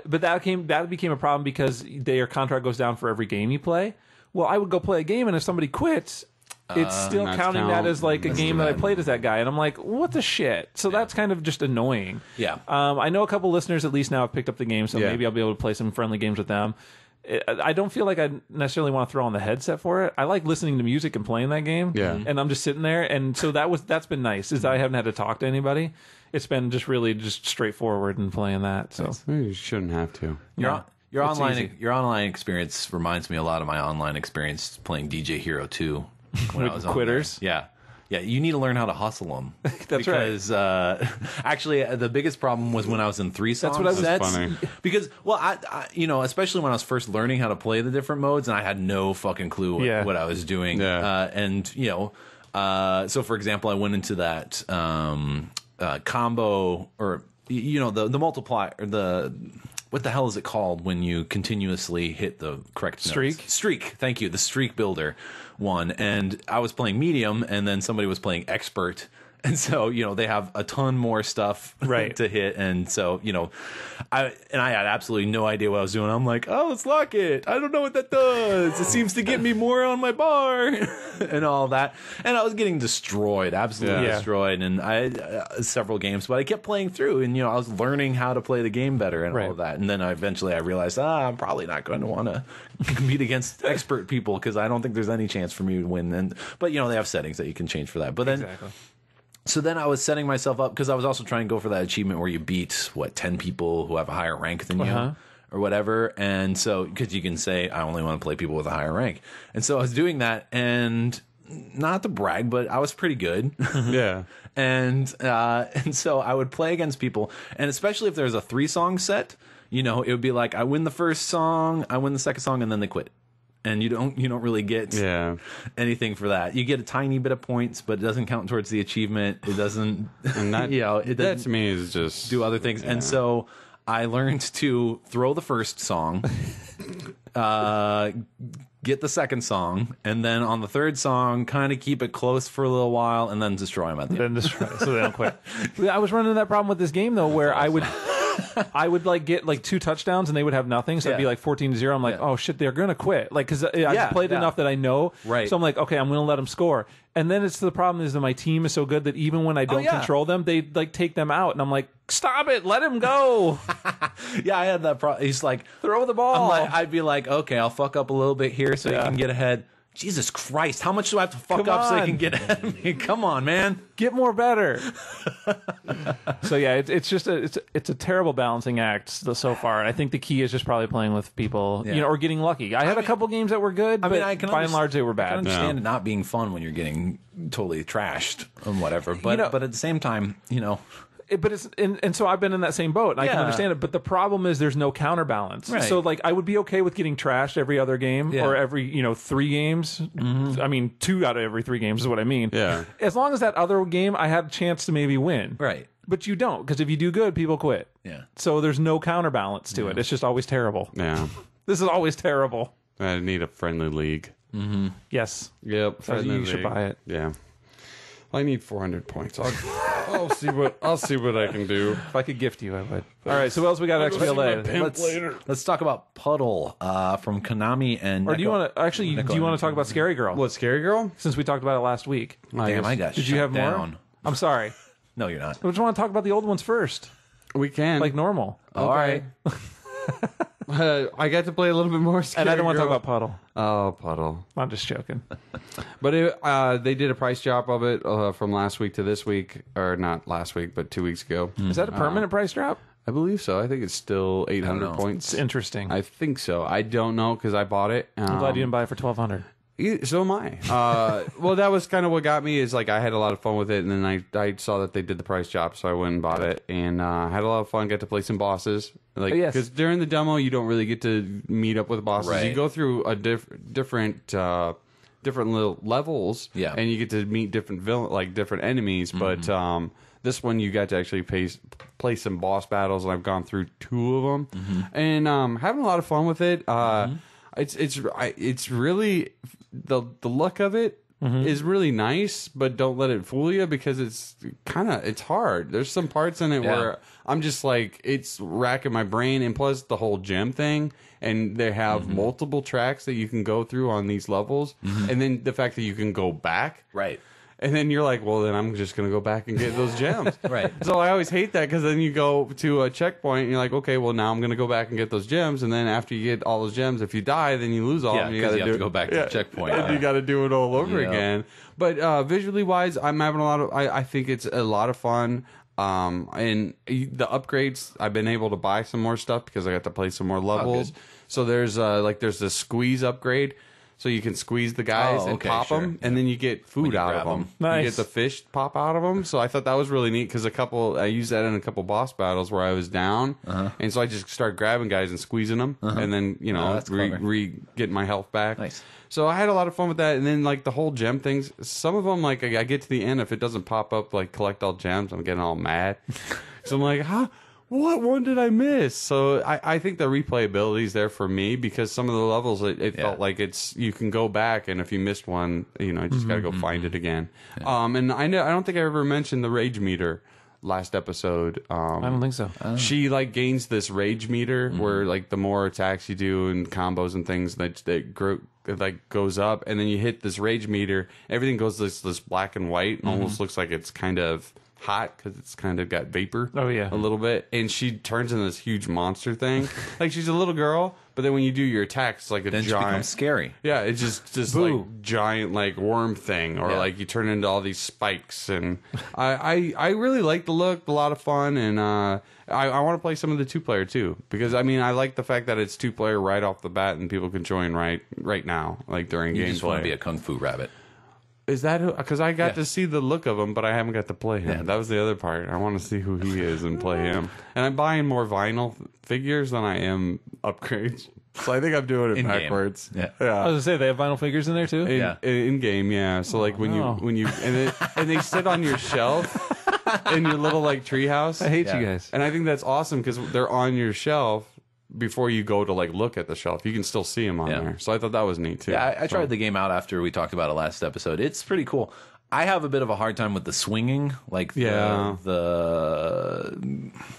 But that became a problem because their contract goes down for every game you play. Well, I would go play a game, and if somebody quits, it's still that's counting that count. as like a That's game too that I bad. played as that guy, and I'm like, what the shit? So that's kind of just annoying. Yeah. I know a couple listeners at least now have picked up the game, so Yeah. maybe I'll be able to play some friendly games with them. I don't feel like I necessarily want to throw on the headset for it. I like listening to music and playing that game. Yeah. And I'm just sitting there, and so that's been nice. Is I haven't had to talk to anybody. It's been just really just straightforward and playing that. So You shouldn't have to. yeah. Your It's easy. online experience reminds me a lot of my online experience playing DJ Hero 2 when I was on Quitters? there. Yeah. Yeah, you need to learn how to hustle them. That's because, actually, the biggest problem was when I was in 3-song That's what I was sets. funny. Because, well, I especially when I was first learning how to play the different modes, and I had no fucking clue what I was doing. Yeah. So for example, I went into that combo, or the multiplier, what the hell is it called when you continuously hit the correct Streak? notes? Streak. Thank you. The streak builder one. And I was playing medium, and then somebody was playing expert. And so, they have a ton more stuff to hit. And so, I had absolutely no idea what I was doing. I'm like, oh, let's lock it. I don't know what that does. It seems to get me more on my bar and all that. And I was getting destroyed, absolutely destroyed. And I several games, but I kept playing through, and, I was learning how to play the game better and all of that. And then eventually I realized, I'm probably not going to want to compete against expert people, because I don't think there's any chance for me to win. But, they have settings that you can change for that. But then... Exactly. So then I was setting myself up, because I was also trying to go for that achievement where you beat 10 people who have a higher rank than you or whatever. And so, because you can say, I only want to play people with a higher rank. And so I was doing that, and not to brag, but I was pretty good. Yeah. And so I would play against people, and especially if there's a 3-song set, it would be like, I win the first song, I win the second song, and then they quit. And you don't really get anything for that. You get a tiny bit of points, but it doesn't count towards the achievement. It doesn't. And that, it that to me is just do other things. And so I learned to throw the first song, get the second song, and then on the third song, kind of keep it close for a little while, and then destroy them at the end. Then destroy, so they don't quit. I was running that problem with this game though, where I would get 2 touchdowns and they would have nothing, so it'd be like 14-0. I'm like, oh shit, they're gonna quit. Like, because I've played enough that I know. Right. So I'm like, okay, I'm gonna let them score. And then the problem is that my team is so good that even when I don't control them, they take them out, and I'm like, stop it, let him go. Yeah, I had that problem. He's like, throw the ball. I'd be like, okay, I'll fuck up a little bit here so you can get ahead. Jesus Christ, how much do I have to fuck up so they can get ahead of me? Come on, man. Get more better. So yeah, it's just it's a terrible balancing act so far. And I think the key is just probably playing with people, or getting lucky. I had a couple games that were good, but by and large they were bad. I can understand it not being fun when you're getting totally trashed and whatever. But but at the same time, but it's and so I've been in that same boat, and I can understand it. But the problem is there's no counterbalance. Right. So I would be okay with getting trashed every other game or every 3 games. I mean, 2 out of every 3 games is what I mean. Yeah. As long as that other game I had a chance to maybe win. Right. But you don't, because if you do good, people quit. Yeah. So there's no counterbalance to it. It's just always terrible. Yeah. This is always terrible. I need a friendly league. Yes. Yep. Friendly You should league. buy it. Yeah. I need 400 points. I'll see what I can do. If I could gift you, I would. All right. So what else we got at XBLA? Let's talk about Puddle from Konami and. Or do you want to actually? Do you want to talk about Scarygirl? What, Scarygirl? Since we talked about it last week. Damn, I got. Did you have down. more? I'm sorry. No, you're not. I just want to talk about the old ones first, We can. like normal. All right. I got to play a little bit more Scarygirl. And I don't want to talk about Puddle. Oh, Puddle. I'm just joking. But they did a price drop of it from last week to this week. Or not last week, but 2 weeks ago. Is that a permanent price drop? I believe so. I think it's still 800 points. It's interesting. I think so. I don't know because I bought it. I'm glad you didn't buy it for $1,200. So am I. Well, that was kind of what got me, is I had a lot of fun with it, and then I saw that they did the price drop, so I went and bought it, and had a lot of fun. Got to play some bosses, because during the demo you don't really get to meet up with bosses. Right. You go through a different little levels, and you get to meet different enemies. But this one you got to actually play some boss battles, and I've gone through 2 of them, and having a lot of fun with it. It's really the look of it is really nice, but don't let it fool you, because it's hard. There's some parts in it where I'm just it's racking my brain, and plus the whole gem thing, and they have multiple tracks that you can go through on these levels, and then the fact that you can go back. Right. And then you're like, well, then I'm just going to go back and get those gems. Right. So I always hate that, because then you go to a checkpoint and you're like, okay, well, now I'm going to go back and get those gems. And then after you get all those gems, if you die, then you lose all of them. Yeah, because you have to go back to the checkpoint. And you got to do it all over again. But visually wise, I'm having a lot of, I think it's a lot of fun. And the upgrades, I've been able to buy some more stuff because I got to play some more levels. So there's the squeeze upgrade. So you can squeeze the guys and pop them, and then you get food out of them. Nice. You get the fish pop out of them. So I thought that was really neat because I used that in a couple boss battles where I was down, and so I just started grabbing guys and squeezing them, and then getting my health back. Nice. So I had a lot of fun with that, and then like the whole gem things. Some of them, like I get to the end, if it doesn't pop up like collect all gems, I'm getting all mad. So I'm like, huh? What one did I miss? So I think the replayability is there for me because some of the levels it felt like you can go back, and if you missed one, you just got to go find it again. Yeah. And I don't think I ever mentioned the rage meter last episode. I don't think so. She like gains this rage meter where like the more attacks you do and combos and things that goes up, and then you hit this rage meter, everything goes this black and white, and almost looks like it's kind of hot because it's kind of got vapor a little bit, and she turns into this huge monster thing. Like she's a little girl, but then when you do your attacks, it's like a then giant, she becomes scary. Yeah, it's just like giant like worm thing, or like you turn into all these spikes. And I really like the look, a lot of fun, and I want to play some of the 2-player too, because I mean I like the fact that it's 2-player right off the bat and people can join right now, like during gameplay. You just want to be a kung fu rabbit. Is that because I got to see the look of him, but I haven't got to play him. Yeah. That was the other part. I want to see who he is and play him. And I'm buying more vinyl figures than I am upgrades. So I think I'm doing it backwards. Yeah. I was gonna say they have vinyl figures in there too. In game, yeah. So like when you and they sit on your shelf in your little like treehouse. I hate you guys. And I think that's awesome because they're on your shelf. Before you go to like look at the shelf, you can still see them on there. So I thought that was neat too. Yeah, I tried the game out after we talked about it last episode. It's pretty cool. I have a bit of a hard time with the swinging, like the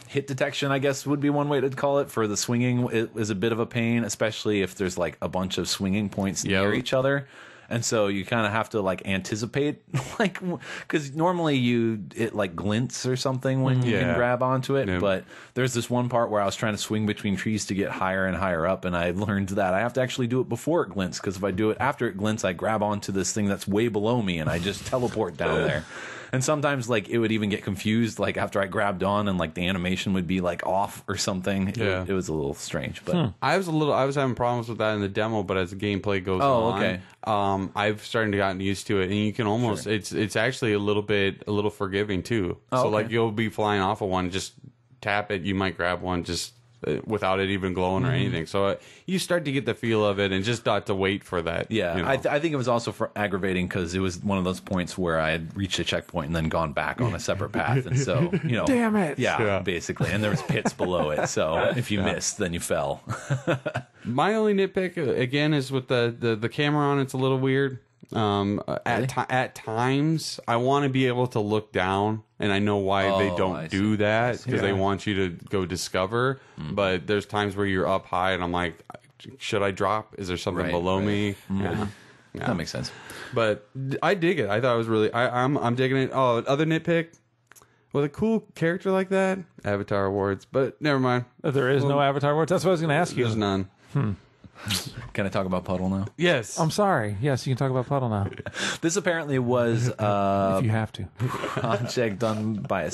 hit detection, I guess would be one way to call it. For the swinging, it is a bit of a pain, especially if there's like a bunch of swinging points near each other. And so you kind of have to like anticipate, like, because normally it like glints or something when you can grab onto it. But there's this one part where I was trying to swing between trees to get higher and higher up, and I learned that I have to actually do it before it glints, because if I do it after it glints, I grab onto this thing that's way below me and I just teleport down there. And sometimes, like, it would even get confused, like, after I grabbed on and, like, the animation would be, like, off or something. It was a little strange, but... I was having problems with that in the demo, but as the gameplay goes on, I've started to gotten used to it, and you can almost... It's actually a little forgiving, too. So, like, you'll be flying off of one, just tap it, you might grab one, just... without it even glowing or anything. So you start to get the feel of it and just not to wait for that. Yeah, I think it was also aggravating because it was one of those points where I had reached a checkpoint and then gone back on a separate path. And so, damn it. Yeah, basically. And there was pits below it. So if you missed, then you fell. My only nitpick, again, is with the camera on. It's a little weird. At times, I want to be able to look down, and I know why they don't do that, because they want you to go discover. But there's times where you're up high, and I'm like, should I drop? Is there something below me? Yeah. That makes sense. But I dig it. I thought it was really. I'm digging it. Oh, other nitpick. With a cool character like that, Avatar Awards. But never mind. There is no Avatar Awards. That's what I was going to ask you. There's none. Can I talk about Puddle now? Yes. I'm sorry. Yes, you can talk about Puddle now. This apparently was if you have to. Project done by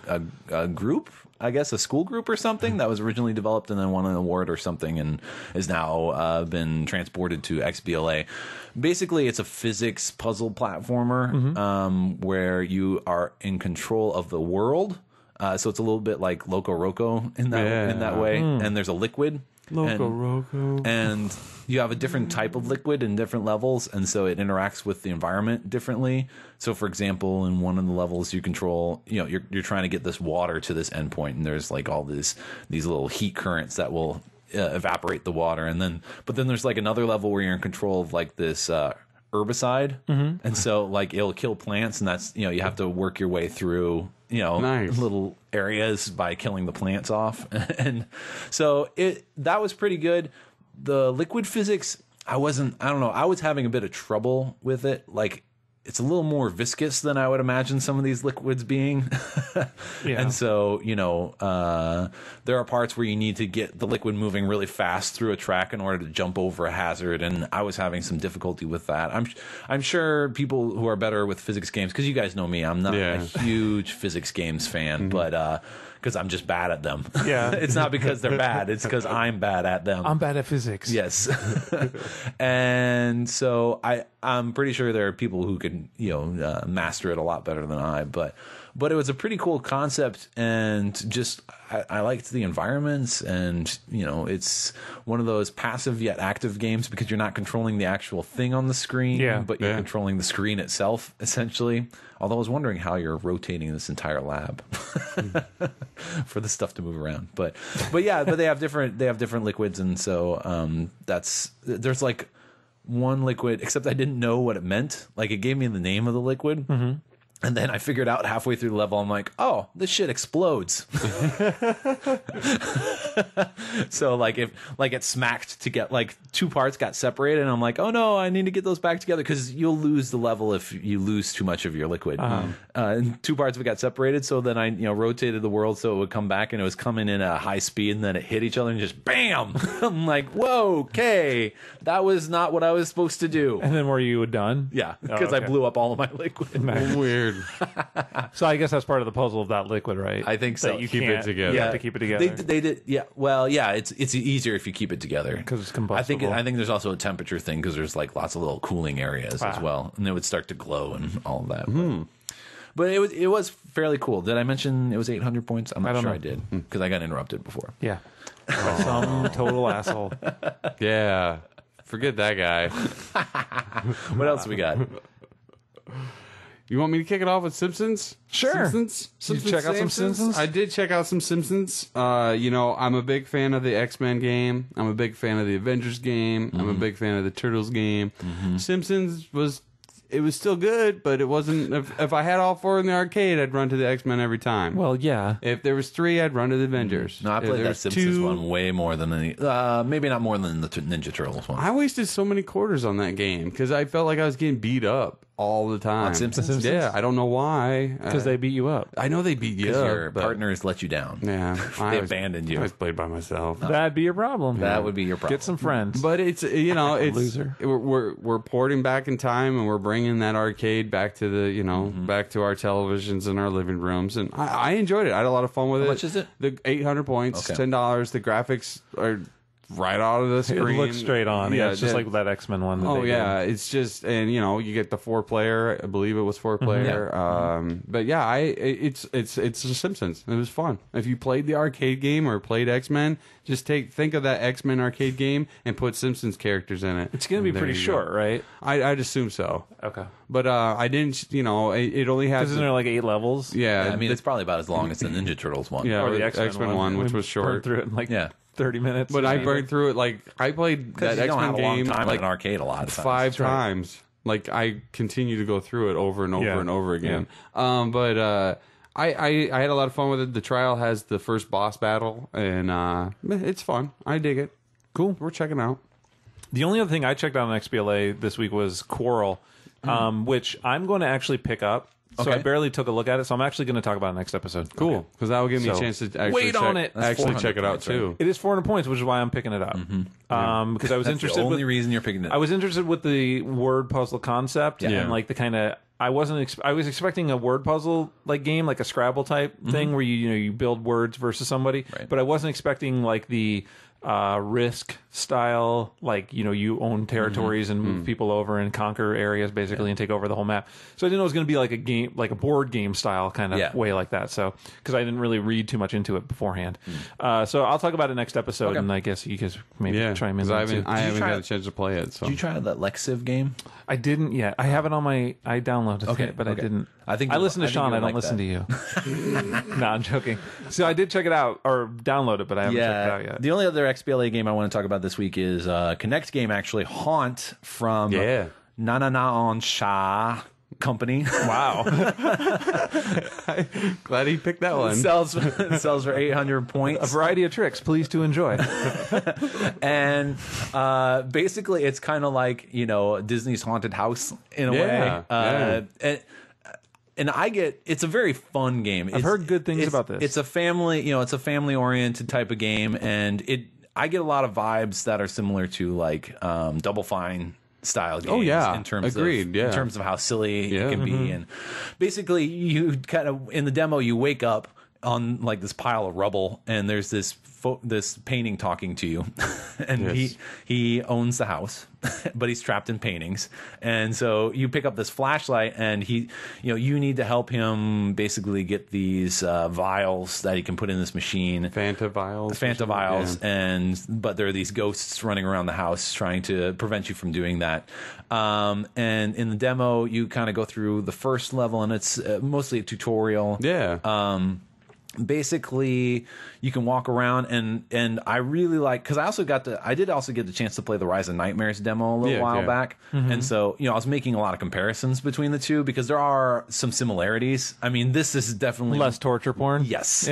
a group, I guess a school group or something, that was originally developed and then won an award or something and is now been transported to XBLA. Basically, it's a physics puzzle platformer where you are in control of the world. So it's a little bit like Loco Roco in that way. And there's a liquid. Loco Roco. And you have a different type of liquid in different levels, and so it interacts with the environment differently. So, for example, in one of the levels you control, you're trying to get this water to this endpoint, and there's like all these little heat currents that will evaporate the water, but then there's like another level where you're in control of like this herbicide, and so like it'll kill plants, and that's you have to work your way through little areas by killing the plants off. And so that was pretty good. The liquid physics, I was having a bit of trouble with it. Like it's a little more viscous than I would imagine some of these liquids being. And so, you know, there are parts where you need to get the liquid moving really fast through a track in order to jump over a hazard, and I was having some difficulty with that. I'm sure people who are better with physics games, because you guys know me, I'm not a huge physics games fan, but because I'm just bad at them. Yeah. It's not because they're bad, it's because I'm bad at them. I'm bad at physics. Yes. And so I'm pretty sure there are people who can, you know, master it a lot better than I, but it was a pretty cool concept, and just I liked the environments, and you know, it's one of those passive yet active games because you're not controlling the actual thing on the screen, but you're controlling the screen itself essentially. Although I was wondering how you're rotating this entire lab for the stuff to move around, but they have different liquids, and so there's like one liquid, except I didn't know what it meant. Like, it gave me the name of the liquid. And then I figured out halfway through the level, I'm like, oh, this shit explodes. So like it smacked to get like two parts got separated, and I'm like, oh no, I need to get those back together, because you'll lose the level if you lose too much of your liquid. And two parts of it got separated, so then I rotated the world so it would come back, and it was coming in a high speed, and then it hit each other and just bam. I'm like, whoa, okay, that was not what I was supposed to do. And then were you done? Yeah, because I blew up all of my liquid. Weird. So I guess that's part of the puzzle of that liquid, right? I think so. That you Keep it can't- together. You have to keep it together. They did, yeah. Well, yeah. It's easier if you keep it together because it's combustible. I think there's also a temperature thing, because there's like lots of little cooling areas as well, and it would start to glow and all of that. But it was fairly cool. Did I mention it was 800 points? I'm not sure I did, because I got interrupted before. Yeah. Some total asshole. Yeah. Forget that guy. What else we got? You want me to kick it off with Simpsons? Sure. Simpsons? Did you check out some Simpsons? I did check out some Simpsons. You know, I'm a big fan of the X-Men game. I'm a big fan of the Avengers game. I'm a big fan of the Turtles game. Simpsons was still good, but it wasn't. If I had all four in the arcade, I'd run to the X-Men every time. Well, yeah. If there was three, I'd run to the Avengers. No, I played that Simpsons one way more than maybe not more than the Ninja Turtles one. I wasted so many quarters on that game because I felt like I was getting beat up all the time. On Simpsons? Yeah, I don't know why. Because they beat you up. I know they beat you Because up. your but- partners let you down. Yeah, They abandoned you. I was played by myself. That'd be your problem. That would be your problem. Get some friends. But it's it's Loser. We're porting back in time, and we're bringing that arcade back to the back to our televisions and our living rooms, and I enjoyed it. I had a lot of fun with it. How much is it? The 800 points, Okay. $10. The graphics are right out of the It screen. looks straight on. Yeah, it's just that- like that X-Men one. That Oh they yeah, it's just, and you get the 4-player. I believe it was 4-player. But yeah, it's The Simpsons. It was fun. If you played the arcade game or played X-Men, just think of that X-Men arcade game and put Simpsons characters in it. It's going to be And there pretty you short, go. right? I'd assume so. Okay. But I didn't. It only has. Isn't there like 8 levels? Yeah, I mean, it's probably about as long as the Ninja Turtles one. yeah, Or the the X-Men, X-Men one, which was Burned short. through it in like Yeah. 30 minutes. But I burned through it like I played that Because you don't X-Men have a long game time like in an arcade a lot of times. 5 times. Like I continue to go through it over and over Yeah. and over again. But I had a lot of fun with it. The trial has the first boss battle, and it's fun. I dig it. Cool. We're checking out. The only other thing I checked out on XBLA this week was Quarrel, which I'm going to actually pick up. So I Okay. barely took a look at it, so I'm actually going to talk about it next episode. Cool, because that will give me a So, chance to actually wait check, on it. That's actually 400 check it out points, too. It is 400 points, which is why I'm picking it up. Because I was That's interested the only with reason you're picking it I up. was interested with the word puzzle concept and like the kind of I was expecting a word puzzle like game, like a Scrabble type thing where you build words versus somebody, Right. but I wasn't expecting like the Risk style, like you own territories and move people over and conquer areas basically and take over the whole map. So I didn't know it was going to be like a game, like a board game style kind of way like that. So because I didn't really read too much into it beforehand, so I'll talk about it next episode, and I guess you guys maybe chime in. because there, too. I haven't try got it? a chance to play it. So Did you try that Lexiv game? I didn't yet. I have it on my. I downloaded it, but I didn't. I think I listen to I think Sean. I you'll don't like listen that. to you. No, I'm joking. So I did check it out or download it, but I haven't checked it out yet. The only other XBLA game I want to talk about this week is Kinect game, actually, Haunt from Yeah. Na Na Na on Sha. company. Wow. Glad he picked that one. sells for 800 points. A variety of tricks, please to enjoy. And basically, it's kind of like, you know, Disney's Haunted House in a way. And it's a very fun game. I've heard good things about this. It's a family oriented type of game, and I get a lot of vibes that are similar to like Double Fine style games. Oh yeah, in terms of how silly it can be. And basically, you kind of in the demo you wake up on like this pile of rubble, and there's this painting talking to you, and he owns the house, but he's trapped in paintings, and so you pick up this flashlight, and you need to help him basically get these vials that he can put in this machine, Fanta vials, but there are these ghosts running around the house trying to prevent you from doing that. And in the demo, you kind of go through the first level, and it's mostly a tutorial. Basically, you can walk around, and I really like, because I did also get the chance to play the Rise of Nightmares demo a little while back, and so I was making a lot of comparisons between the two because there are some similarities. I mean, this is definitely less torture porn. Yes,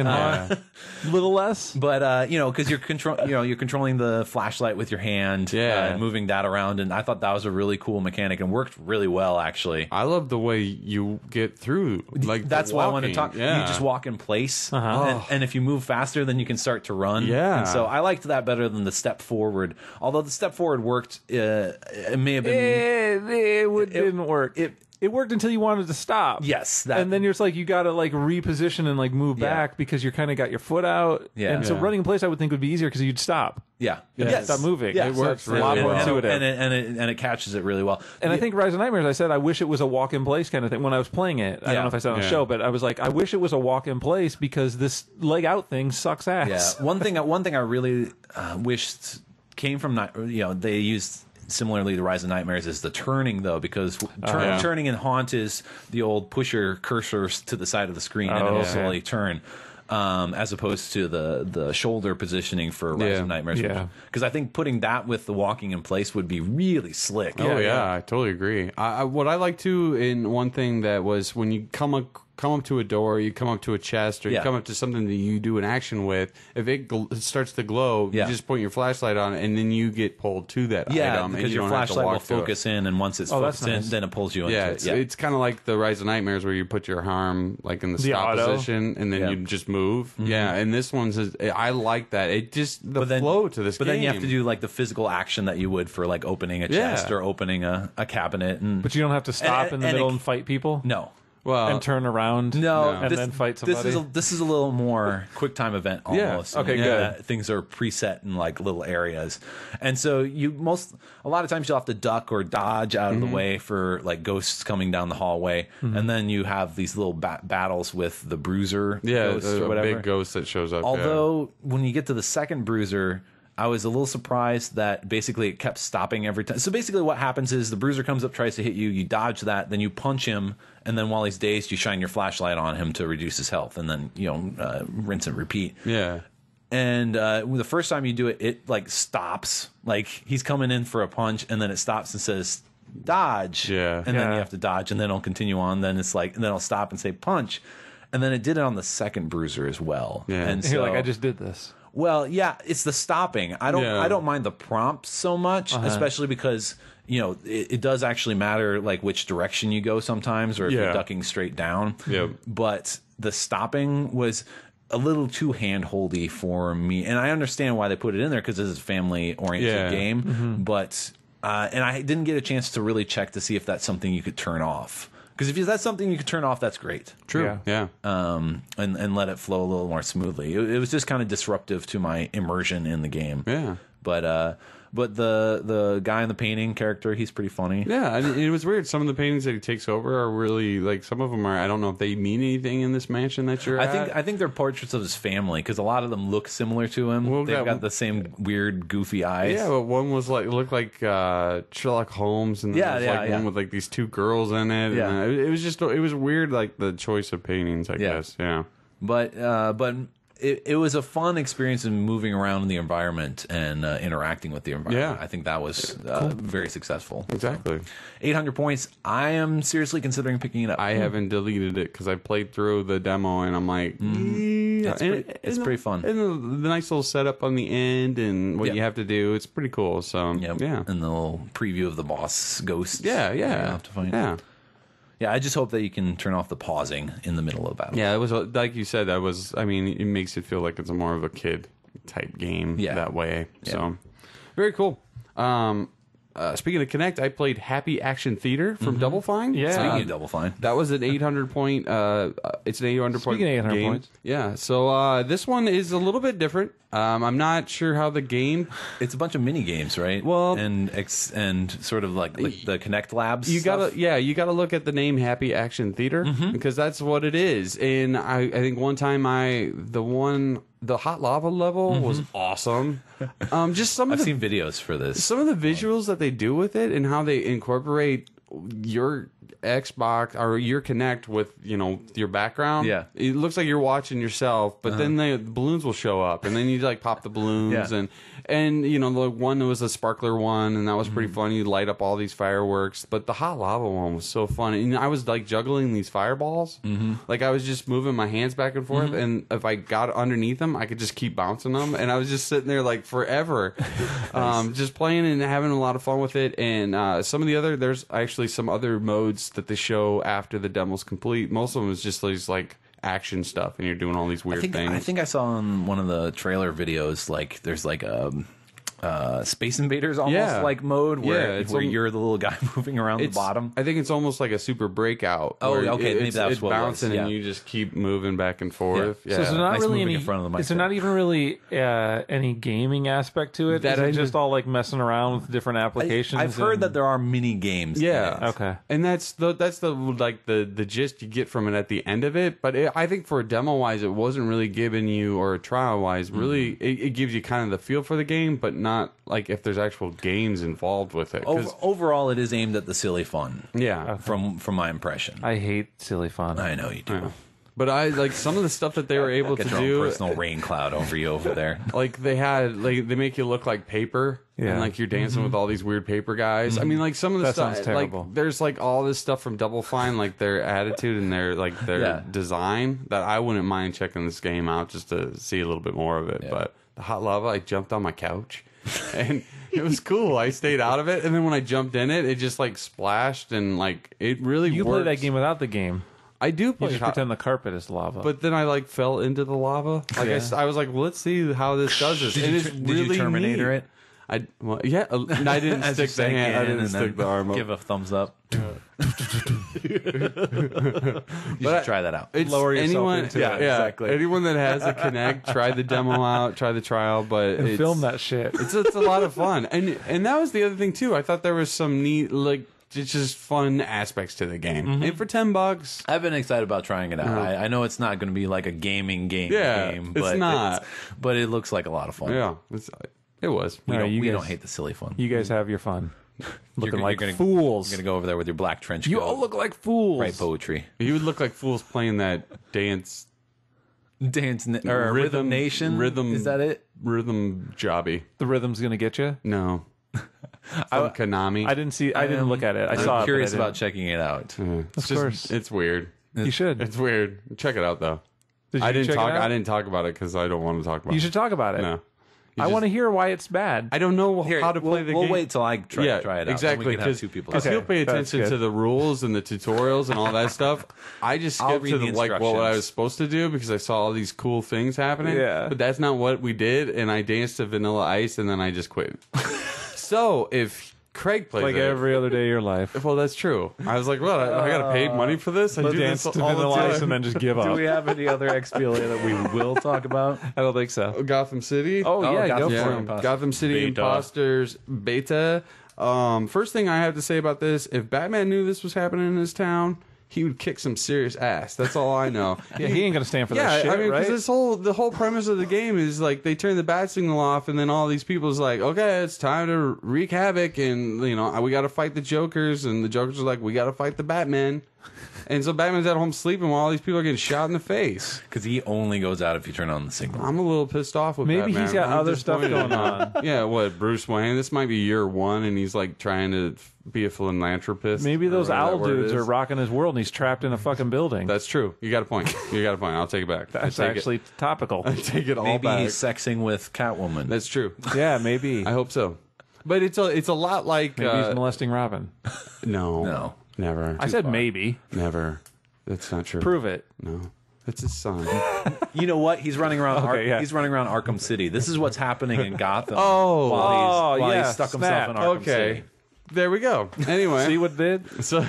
little less, but because you're controlling the flashlight with your hand, and moving that around, and I thought that was a really cool mechanic and worked really well. Actually, I love the way you get through. Like that's why I want to talk. You just walk in place. And if you move faster, then you can start to run. And so I liked that better than the step forward. Although the step forward worked, it may have been. It didn't work. It worked until you wanted to stop. Yes. And then you're just like, you got to like reposition and like move back because you're kind of got your foot out. And so running in place, I would think would be easier because you'd stop. Stop moving. Yeah, it works a lot more intuitive. And it catches it really well. And I think Rise of Nightmares, I said, I wish it was a walk in place kind of thing when I was playing it. I don't know if I said it on the show, but I was like, I wish it was a walk in place because this leg out thing sucks ass. Yeah. One thing I really wished came from, they used similarly to Rise of Nightmares is the turning, though, because turning in Haunt is the old push your cursors to the side of the screen and it'll slowly turn. As opposed to the shoulder positioning for Rise of Nightmares. Because I think putting that with the walking in place would be really slick. I totally agree. What I like too, in one thing that was when you come up to a door, you come up to a chest, or you come up to something that you do an action with, if it starts to glow, you just point your flashlight on it, and then you get pulled to that item. Because your flashlight will focus in, and once it's focused in, then it pulls you into it. It's kind of like the Rise of Nightmares where you put your arm like in the stop position, and then you just move. And this one's, I like that. It just, flow to this game. But then you have to do like the physical action that you would for like opening a chest or opening a cabinet. But you don't have to stop in the middle and fight people? No. Well, and turn around and then fight somebody. This is a little more quick time event almost. Okay, good. Things are preset in like little areas, and so a lot of times you'll have to duck or dodge out of the way for like ghosts coming down the hallway, and then you have these little battles with the bruiser ghost or whatever. Big ghost that shows up. Although when you get to the second bruiser, I was a little surprised that basically it kept stopping every time. So basically what happens is the bruiser comes up, tries to hit you, you dodge that, then you punch him, and then while he's dazed, you shine your flashlight on him to reduce his health, and then, rinse and repeat. Yeah. And the first time you do it, it like stops. Like he's coming in for a punch, and then it stops and says, dodge. Yeah. And then you have to dodge, and then it'll continue on. Then it's like, and then it'll stop and say punch. And then it did it on the second bruiser as well. Yeah. And so, you're like, I just did this. Well, yeah, it's the stopping. I don't mind the prompts so much, especially because it does actually matter like which direction you go sometimes, or if you're ducking straight down. Yeah. But the stopping was a little too hand-holdy for me, and I understand why they put it in there because this is a family-oriented game. But and I didn't get a chance to really check to see if that's something you could turn off. Because if that's something you could turn off, that's great. True. Yeah. And let it flow a little more smoothly. It was just kind of disruptive to my immersion in the game. Yeah. But the guy in the painting character, he's pretty funny. Yeah, it was weird. Some of the paintings that he takes over are really like, some of them are, I don't know if they mean anything in this mansion that you're at. I think they're portraits of his family because a lot of them look similar to him. Well, they've got the same weird goofy eyes. Yeah, but one was like looked like Sherlock Holmes, and one with like these two girls in it. Yeah, it was weird, like the choice of paintings, I guess. Yeah, but it was a fun experience in moving around in the environment and interacting with the environment. Yeah. I think that was very successful. Exactly. 800 points. I am seriously considering picking it up. I haven't deleted it because I played through the demo and I'm like, It's pretty fun. And the nice little setup on the end and what you have to do, it's pretty cool. So Yep. yeah, And the little preview of the boss ghost. yeah. You have to find. Yeah. Yeah, I just hope that you can turn off the pausing in the middle of battle. Yeah, it was like you said. I mean, it makes it feel like it's more of a kid type game that way. Yeah. So very cool. Speaking of Kinect, I played Happy Action Theater from Double Fine. Yeah. Speaking of Double Fine. That was an 800 point. It's an 800 point Speaking of 800 game. points. Yeah. So this one is a little bit different. I'm not sure how the game. It's a bunch of mini games, right? Well- and sort of like the Kinect Labs. You stuff. you gotta look at the name Happy Action Theater because that's what it is. And I think one time the hot lava level was awesome. Just some of I've the seen videos for this. some of the visuals that they do with it and how they incorporate your Xbox or your Kinect with your background. Yeah. It looks like you're watching yourself, but then the balloons will show up, and then you like pop the balloons, Yeah. and the one was a sparkler one, and that was pretty fun. You light up all these fireworks, but the hot lava one was so fun. And I was like juggling these fireballs, like I was just moving my hands back and forth, and if I got underneath them, I could just keep bouncing them, and I was just sitting there like forever, just playing and having a lot of fun with it. And there's actually some other modes that they show after the demo's complete. Most of them is just these like action stuff, and you're doing all these weird things. I think I saw on one of the trailer videos like there's like a Space Invaders almost like mode where you're the little guy moving around the bottom. I think it's almost like a super breakout. Oh, where okay, maybe that's it's what it was, bouncing yeah. and you just keep moving back and forth. Yeah. Yeah. So is there not Nice really moving any? in front of the Is there microphone. not even really any gaming aspect to it? That Is I it just just- all like messing around with different applications? I've heard and- that there are mini games. Yeah. in it. Okay. And that's the gist you get from it at the end of it. But I think for a demo wise, it wasn't really giving you, or a trial wise, really it gives you kind of the feel for the game, but not like if there's actual games involved with it. 'Cause- Overall, it is aimed at the silly fun. yeah. From my impression. I hate silly fun. I know you do. But I like some of the stuff that they were able Get to your own do. personal rain cloud over you over there. Like they make you look like paper, Yeah. and like you're dancing with all these weird paper guys. I mean, like some of the That stuff, sounds terrible. like there's like all this stuff from Double Fine, like their attitude and their Yeah. design that I wouldn't mind checking this game out just to see a little bit more of it. Yeah. But the hot lava, I jumped on my couch, and it was cool. I stayed out of it, and then when I jumped in it, it just like splashed and like it really. You play works. that game without the game. I do You play. just pretend the carpet is lava. But then I like fell into the lava. Like Yeah. I was like, well, let's see how this does this. Did you Terminator neat. it? I didn't As stick you the sank hand. I in didn't and stick then the arm up. give a thumbs up. You should try that out. It's Lower yourself anyone, into it. Yeah, exactly. Anyone that has a Kinect, try the demo out, try the trial, but it's, film that shit. It's a lot of fun, and that was the other thing too. I thought there was some neat it's just fun aspects to the game. And for $10, I've been excited about trying it out. I know it's not going to be like a gaming game, it's but not. But it looks like a lot of fun. Yeah, it was. We, All right, don't, you we guys- don't hate the silly fun. You guys have your fun. Looking like gonna, fools. You're going to go over there with your black trench coat. You all look like fools. write poetry. You would look like fools playing that dance. Or Rhythm Nation? Rhythm. Is that it? Rhythm jobby. The rhythm's gonna get you. No. From Konami. I didn't look at it. I saw I'm it. curious but I about checking it out. It's Of course. It's weird. didn't. You should. It's weird. Check it out though. Did you I didn't check it talk. out? I didn't talk about it because I don't want to talk about. You it. should talk about it. No. I want to hear why it's bad. I don't know Here, how to play the we'll game. wait till I try it out. Exactly. Then we can have two people. Because Okay, he'll pay that's attention good. to the rules and the tutorials and all that stuff. I just I'll skipped read to the what I instructions. was supposed to do because I saw all these cool things happening. Yeah. But that's not what we did, and I danced to Vanilla Ice, and then I just quit. So if Craig plays like it, every other day of your life. well, that's true. I was like, well, I got to pay money for this. I do Dance this to all the Vanilla Ice time. and then just give Do up. we have any other XBLA that we will talk about? I don't think so. Gotham City. Oh, yeah, Gotham go City for it. Imposters. Gotham City Beta. Imposters beta. First thing I have to say about this: if Batman knew this was happening in his town, he would kick some serious ass. That's all I know. Yeah, he ain't gonna stand for Yeah, that shit, I mean, right? because the whole premise of the game is like they turn the bat signal off, and then all these people's like, okay, it's time to wreak havoc, and we got to fight the Jokers, and the Jokers are like, we got to fight the Batman, And so Batman's at home sleeping while all these people are getting shot in the face. Because he only goes out if you turn on the signal. I'm a little pissed off with Maybe Batman. he's got other stuff going on. Yeah, what, Bruce Wayne? This might be year one, and he's like trying to be a philanthropist. Maybe those owl dudes is. are rocking his world and he's trapped in a fucking building. That's true. You got a point. I'll take it back. That's actually topical. I take it all Maybe back. he's sexing with Catwoman. That's true. Yeah, maybe. I hope so. But it's a lot like... Maybe he's molesting Robin. No. Never. I said maybe. Never. That's not true. Prove it. No. It's his son. You know what? He's running around. Okay, He's running around Arkham City. This is what's happening in Gotham. Oh. while he's stuck himself in Arkham City. There we go. Anyway. See what it did? So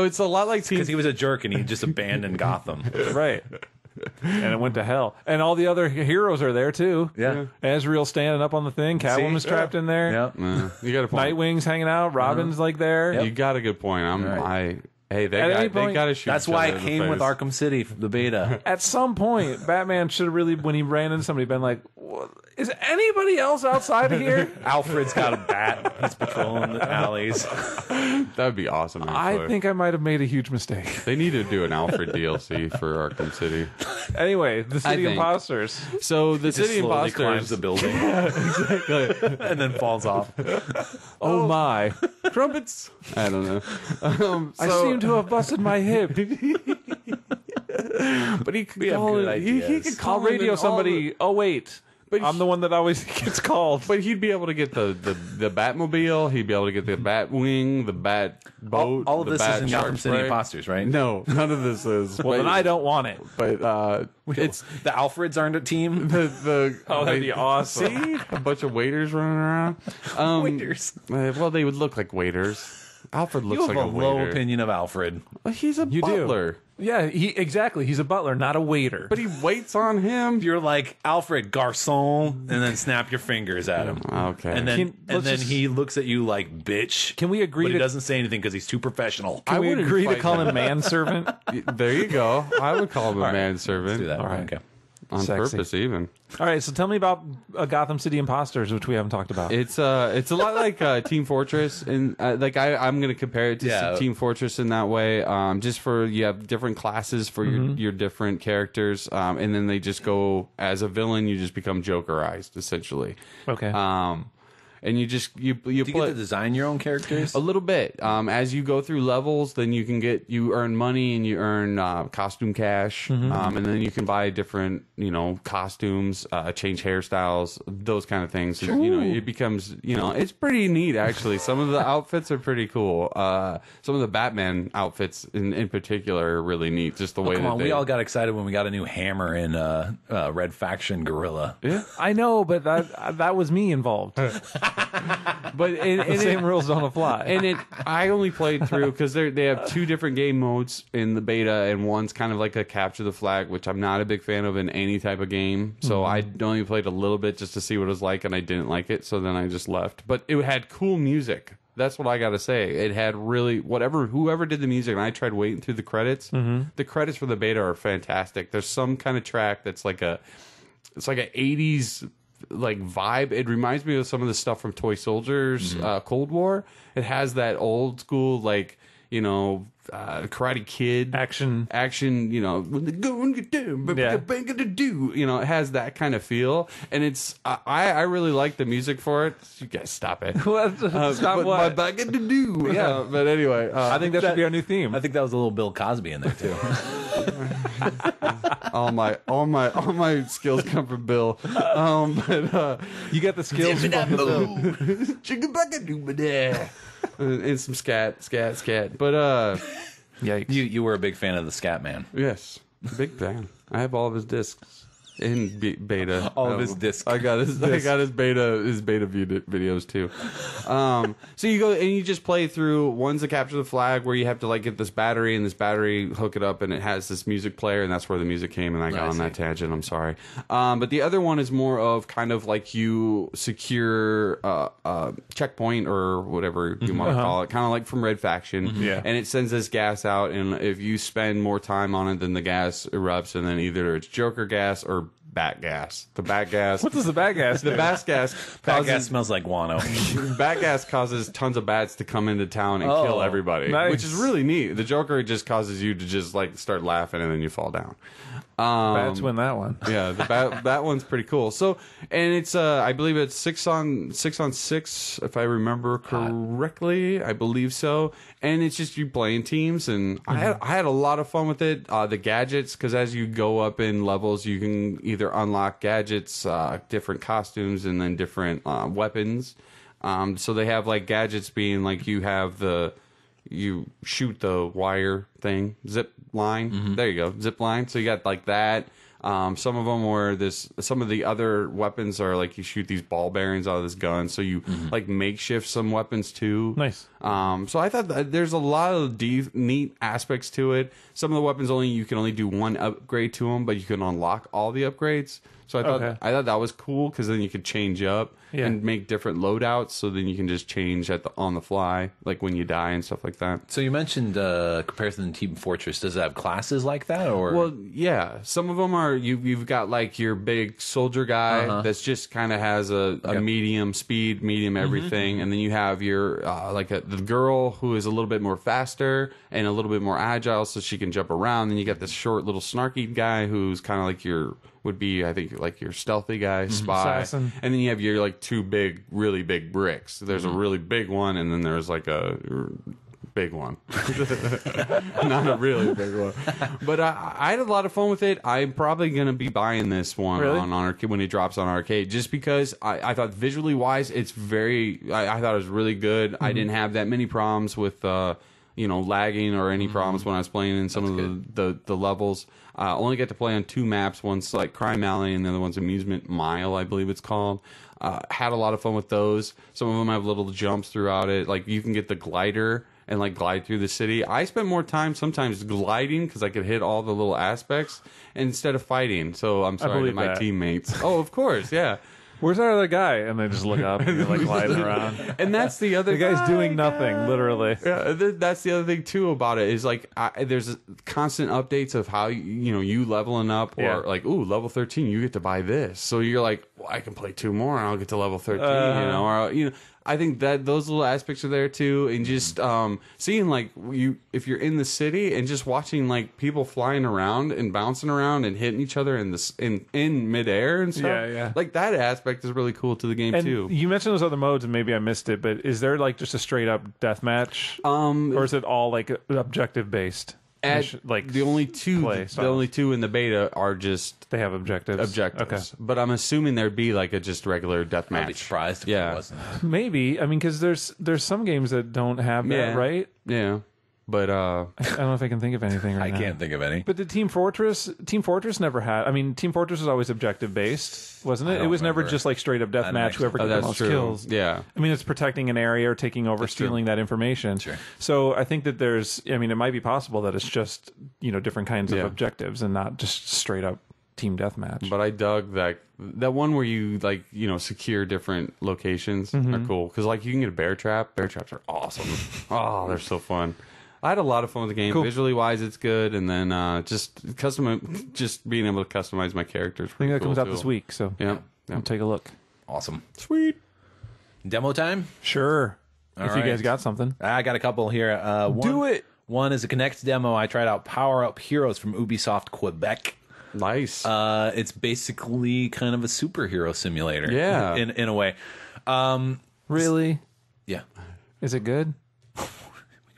it's a lot like Because he was a jerk and he just abandoned Gotham. Right. And it went to hell. And all the other heroes are there too. Yeah. Azrael standing up on the thing. Catwoman's trapped in there. Yeah. You got a point. Nightwing's hanging out. Robin's like there. You got a good point. They any got point- to shoot. That's each why other it in the came with face. Arkham City, the beta. At some point, Batman should have really, when he ran into somebody, been like, is anybody else outside of here? Alfred's got a bat. He's patrolling the alleys. That would be awesome. Actually. I think I might have made a huge mistake. they need to do an Alfred DLC for Arkham City. Anyway, the City think. Imposters. So the Just City slowly Imposters climbs the building. And then falls off. Oh my. trumpets. I don't know. I seem to have busted my hip. But he could We have call good it. He ideas. could I'll call him radio in somebody. Oh, wait. But I'm the one that always gets called. But he'd be able to get the Batmobile. He'd be able to get the Batwing, the Bat boat. All of the this Bat is in shark Gotham City spray. Imposters, right? No, none of this is. Well, then I don't want it. But it's The Alfreds aren't a team. the Oh, that'd be awesome. See, a bunch of waiters running around. Waiters. Well, they would look like waiters. Alfred looks You have like a a waiter. low opinion of Alfred. Well, he's a You butler. do. Yeah, exactly. He's a butler, not a waiter. But he waits on him. You're like Alfred Garcon, and then snap your fingers at him. Okay. And then let's just- he looks at you like bitch. Can we agree But he to- doesn't say anything because he's too professional. Can we wouldn't agree to fight call him. him manservant? There you go. I would call him a All right. manservant. Let's do that. All right. Okay. On Sexy. purpose, even. All right, so tell me about Gotham City Imposters, which we haven't talked about. It's a lot like Team Fortress, and like I'm going to compare it to Team Fortress in that way. Just for you have different classes for your different characters, and then they just go as a villain. You just become Jokerized essentially. Okay. And you just you Do you play get to design your own characters? a little bit. As you go through levels, then you earn money and you earn costume cash, and then you can buy different costumes, change hairstyles, those kind of things. It becomes it's pretty neat actually. Some of the outfits are pretty cool. Some of the Batman outfits in particular are really neat. Just the way Come that on, they we all got excited when we got a new hammer in Red Faction Gorilla. I know, but that was me involved. but The same rules don't apply. And I only played through because they have two different game modes in the beta, and one's kind of like a capture the flag, which I'm not a big fan of in any type of game. So I only played a little bit just to see what it was like, and I didn't like it, so then I just left. But it had cool music. That's what I got to say. It had really whoever did the music, and I tried waiting through the credits. The credits for the beta are fantastic. There's some kind of track that's like a 80s like vibe. It reminds me of some of the stuff from Toy Soldiers Cold War. It has that old school Karate Kid Action. when they go and get down, it has that kind of feel, and it's I really like the music for it. You guys stop it. Stop what? My back to do. Yeah. But anyway, I think that should be our new theme. I think that was a little Bill Cosby in there too. all my skills come from Bill. But You get the skills from and some scat. But Yikes. You were a big fan of the Scat Man. yes, big fan. I have all of his discs. In beta, All of his discs. I got his beta videos too. So you go and you just play through. One's to capture the flag, where you have to like get this battery and hook it up, and it has this music player, and that's where the music came. And I got on that tangent. I'm sorry. But the other one is more of kind of like you secure checkpoint or whatever you want to call it, kind of like from Red Faction. Yeah. And it sends this gas out, and if you spend more time on it, then the gas erupts, and then either it's Joker gas or bat gas. The bat gas. What does the bat gas do? The bat gas Bat gas smells like guano. bat gas causes tons of bats to come into town and kill everybody, nice. which is really neat. The Joker just causes you to just like start laughing and then you fall down. Bats win that one. Yeah, the bat one's pretty cool. So, and it's I believe it's 6-on-6 if I remember correctly. I believe so. And it's just you playing teams, and I had a lot of fun with it. The gadgets, because as you go up in levels, you can either unlock gadgets, different costumes, and then different weapons. So they have like gadgets being like you shoot the wire thing, zip line. There you go, zip line. So you got like that. Some of them were some of the other weapons are like you shoot these ball bearings out of this gun. So you like makeshift some weapons too. Nice. So I thought that there's a lot of neat aspects to it. Some of the weapons you can only do one upgrade to them, but you can unlock all the upgrades. So I thought that was cool because then you could change up and make different loadouts. So then you can just change on the fly, like when you die and stuff like that. So you mentioned comparison to Team Fortress. Does it have classes like that, or? Well, yeah. Some of them are you've got like your big soldier guy that's just kind of has a medium speed, medium everything, and then you have your the girl who is a little bit more faster and a little bit more agile, so she can jump around. Then you got this short little snarky guy who's kind of like would be, I think, like your stealthy guy, spy. Assassin. And then you have your like two really big bricks. There's a really big one, and then there's like a big one. Not a really big one. But I had a lot of fun with it. I'm probably going to be buying this one on Arcade when it drops on Arcade, just because I thought visually wise, it's I thought it was really good. I didn't have that many problems with lagging or any problems when I was playing in some of the levels. I only get to play on 2 maps. One's like Crime Alley and the other one's Amusement Mile, I believe it's called. Had a lot of fun with those. Some of them have little jumps throughout it. Like you can get the glider and like glide through the city. I spent more time sometimes gliding because I could hit all the little aspects instead of fighting. So I'm sorry to my teammates. Oh, of course, yeah. Where's our other guy? And they just look up and you're like gliding around. And that's the other the guy's doing nothing, literally. Yeah, that's the other thing too about it is like there's constant updates of how you leveling up or like level 13 you get to buy this. So you're like, well, I can play 2 more and I'll get to level 13, I think that those little aspects are there too, and just seeing like if you're in the city and just watching like people flying around and bouncing around and hitting each other in midair and stuff. Yeah. Like that aspect is really cool to the game too. You mentioned those other modes, and maybe I missed it, but is there like just a straight up deathmatch, or is it all like objective based? Like the only two in the beta are just they have objectives. Okay, but I'm assuming there'd be like a just regular deathmatch. I'd be surprised if it wasn't. Maybe. I mean, because there's some games that don't have that, right? Yeah. But I don't know if I can think of anything right now. I can't think of any. But the Team Fortress never had. I mean, Team Fortress was always objective based, wasn't it? It was never just like straight up deathmatch. Whoever got the most kills. Yeah. I mean, it's protecting an area or taking over, stealing that information. Sure. So I think that it might be possible that it's just different kinds of objectives and not just straight up team deathmatch. But I dug that one where you like secure different locations are cool because like you can get a bear trap. Bear traps are awesome. Oh, they're so fun. I had a lot of fun with the game. Cool. Visually wise, it's good, and then just being able to customize my characters. I think that comes out this week, so we'll take a look. Awesome, sweet. Demo time. Sure. All if right. you guys got something, I got a couple here. Do it. One is a Kinect demo. I tried out PowerUp Heroes from Ubisoft Quebec. Nice. It's basically kind of a superhero simulator. Yeah. In a way. Really? Yeah. Is it good?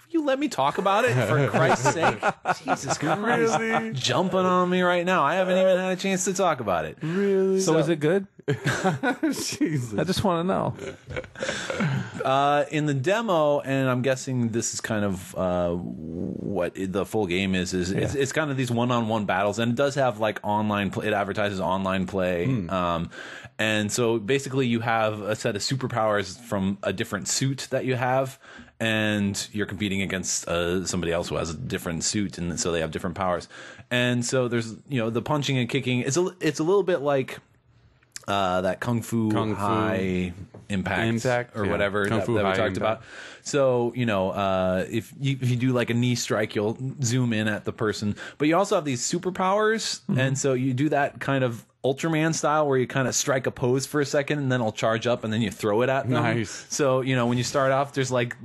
You let me talk about it, for Christ's sake. Jesus Christ. Really? Jumping on me right now. I haven't even had a chance to talk about it. Really? So is it good? Jesus. I just want to know. In the demo, and I'm guessing this is kind of what the full game is it's kind of these one-on-one battles, and it does have like online play. It advertises online play. And so basically you have a set of superpowers from a different suit that you have, and you're competing against somebody else who has a different suit, and so they have different powers. And so there's the punching and kicking. It's a little bit like that Kung Fu High Impact or whatever that we talked about. So if you do like a knee strike, you'll zoom in at the person, but you also have these superpowers, and so you do that kind of Ultraman style, where you kind of strike a pose for a second and then it'll charge up and then you throw it at them. Nice. So, you know, when you start off, there's like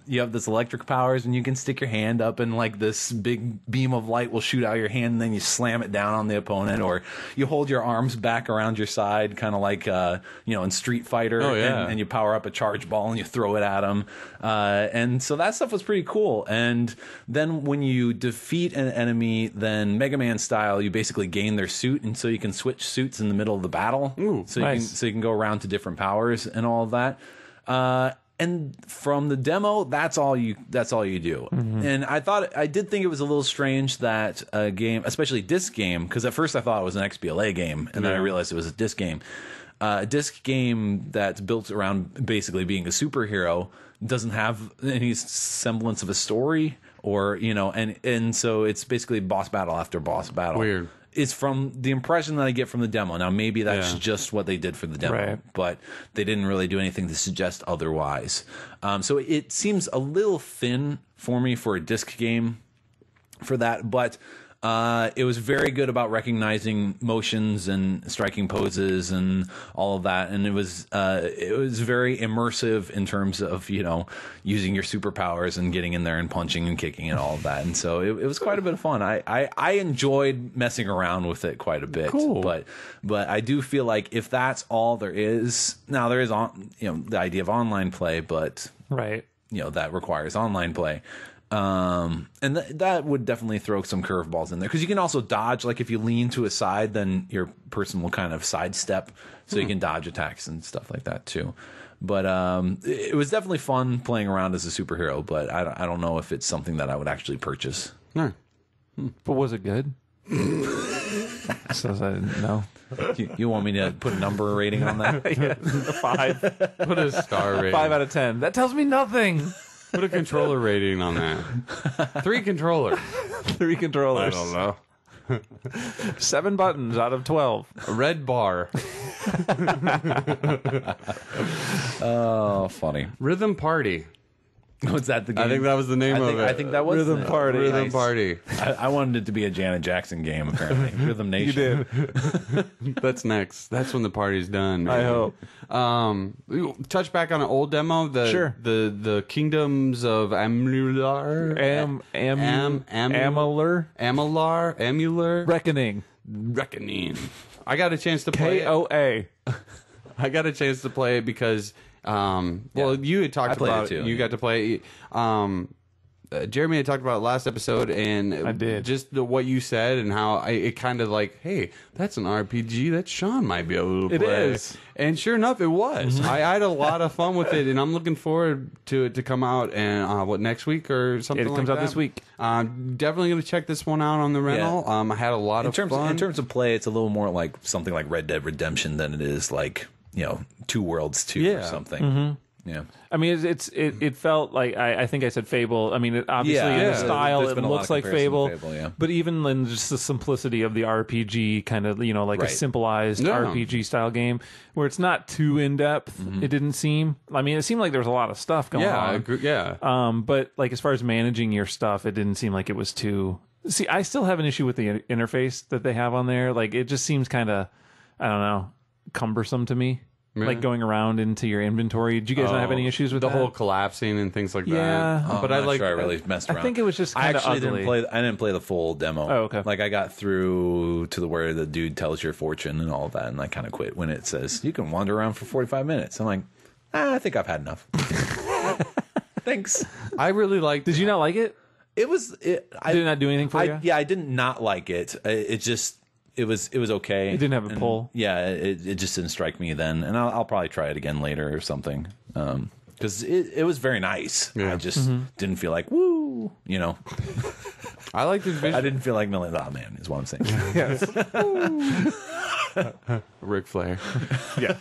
you have this electric powers and you can stick your hand up and like this big beam of light will shoot out of your hand and then you slam it down on the opponent, or you hold your arms back around your side, kind of like, you know, in Street Fighter, and you power up a charge ball and you throw it at them. And so that stuff was pretty cool. And then when you defeat an enemy, then Mega Man style, you basically gain their suit, and so you can switch suits in the middle of the battle. Ooh, so nice. you can go around to different powers and all of that. And from the demo, that's all you do. And I did think it was a little strange that a game, especially disc game, because at first I thought it was an XBLA game, and then I realized it was a disc game. A disc game that's built around basically being a superhero doesn't have any semblance of a story, or, you know, and so it's basically boss battle after boss battle. Weird. It's from the impression that I get from the demo. Now, maybe that's just what they did for the demo, right, but they didn't really do anything to suggest otherwise. So it seems a little thin for me for a disc game for that, but it was very good about recognizing motions and striking poses and all of that, and it was very immersive in terms of, you know, using your superpowers and getting in there and punching and kicking and all of that. And so it was quite a bit of fun. I enjoyed messing around with it quite a bit. Cool. But I do feel like if that's all there is, now there is the idea of online play, but right, you know, that requires online play. And that would definitely throw some curveballs in there, because you can also dodge. Like if you lean to a side, then your person will kind of sidestep, so you can dodge attacks and stuff like that too. But it was definitely fun playing around as a superhero. But I don't know if it's something that I would actually purchase. No. But was it good? So I didn't know. You want me to put a number rating on that? Yeah, 5. Put a star rating. 5 out of 10. That tells me nothing. Put a controller rating on that. 3 controllers. 3 controllers. I don't know. 7 buttons out of 12. A red bar. Oh, funny. Rhythm Party. Was that the game? I think that was the name of it. I think that was Rhythm Party. Rhythm Nice. Party. I wanted it to be a Janet Jackson game, apparently. Rhythm You Nation. did. That's next. That's when the party's done. Man. I hope. Touch back on an old demo. Sure. The Kingdoms of Amalur. Amalur. Reckoning. Reckoning. I got a chance to play it. KOA. I got a chance to play it because, you had talked played it about too, you got to play it. Jeremy had talked about it last episode, and I did. Just what you said and how it kind of like, hey, that's an RPG that Sean might be able to It play. is. And sure enough, it was. I had a lot of fun with it, and I'm looking forward to it to come out and next week or something. It comes like out that. this week. Definitely going to check this one out on the rental. I had a lot of fun. In terms of play, it's a little more like something like Red Dead Redemption than it is like, you know, Two Worlds 2 or something. Yeah. I mean, it felt like, I think I said Fable. I mean, obviously in the style, There's it been a lot looks of like comparison to Fable. Fable, yeah. But even in just the simplicity of the RPG kind of, you know, like a Right. simplified Yeah. RPG style game where it's not too in depth. It didn't seem. I mean, it seemed like there was a lot of stuff going I on. agree. Yeah. But like as far as managing your stuff, it didn't seem like it was too. See, I still have an issue with the interface that they have on there. Like it just seems kind of, I don't know, cumbersome to me. Really? Like going around into your inventory. Do you guys not have any issues with the that? whole collapsing and things like Yeah. that? But I'm not sure I really messed around. I think it was just I kind of actually ugly. didn't play the full demo. Oh, okay. Like I got through to the where the dude tells your fortune and all of that, and I kind of quit when it says you can wander around for 45 minutes. I'm like, I think I've had enough. Thanks. I really liked. Did you not like it? It was. Did it not do anything for you? Yeah, I did not like it. It just. It was okay. It didn't have a pull. Yeah, it just didn't strike me then, and I'll probably try it again later or something. Because it was very nice. Yeah. I just didn't feel like woo, you know. I liked the I vision. didn't feel like Million Dollar Man is what I'm saying. Yes. Ric Flair. Yeah.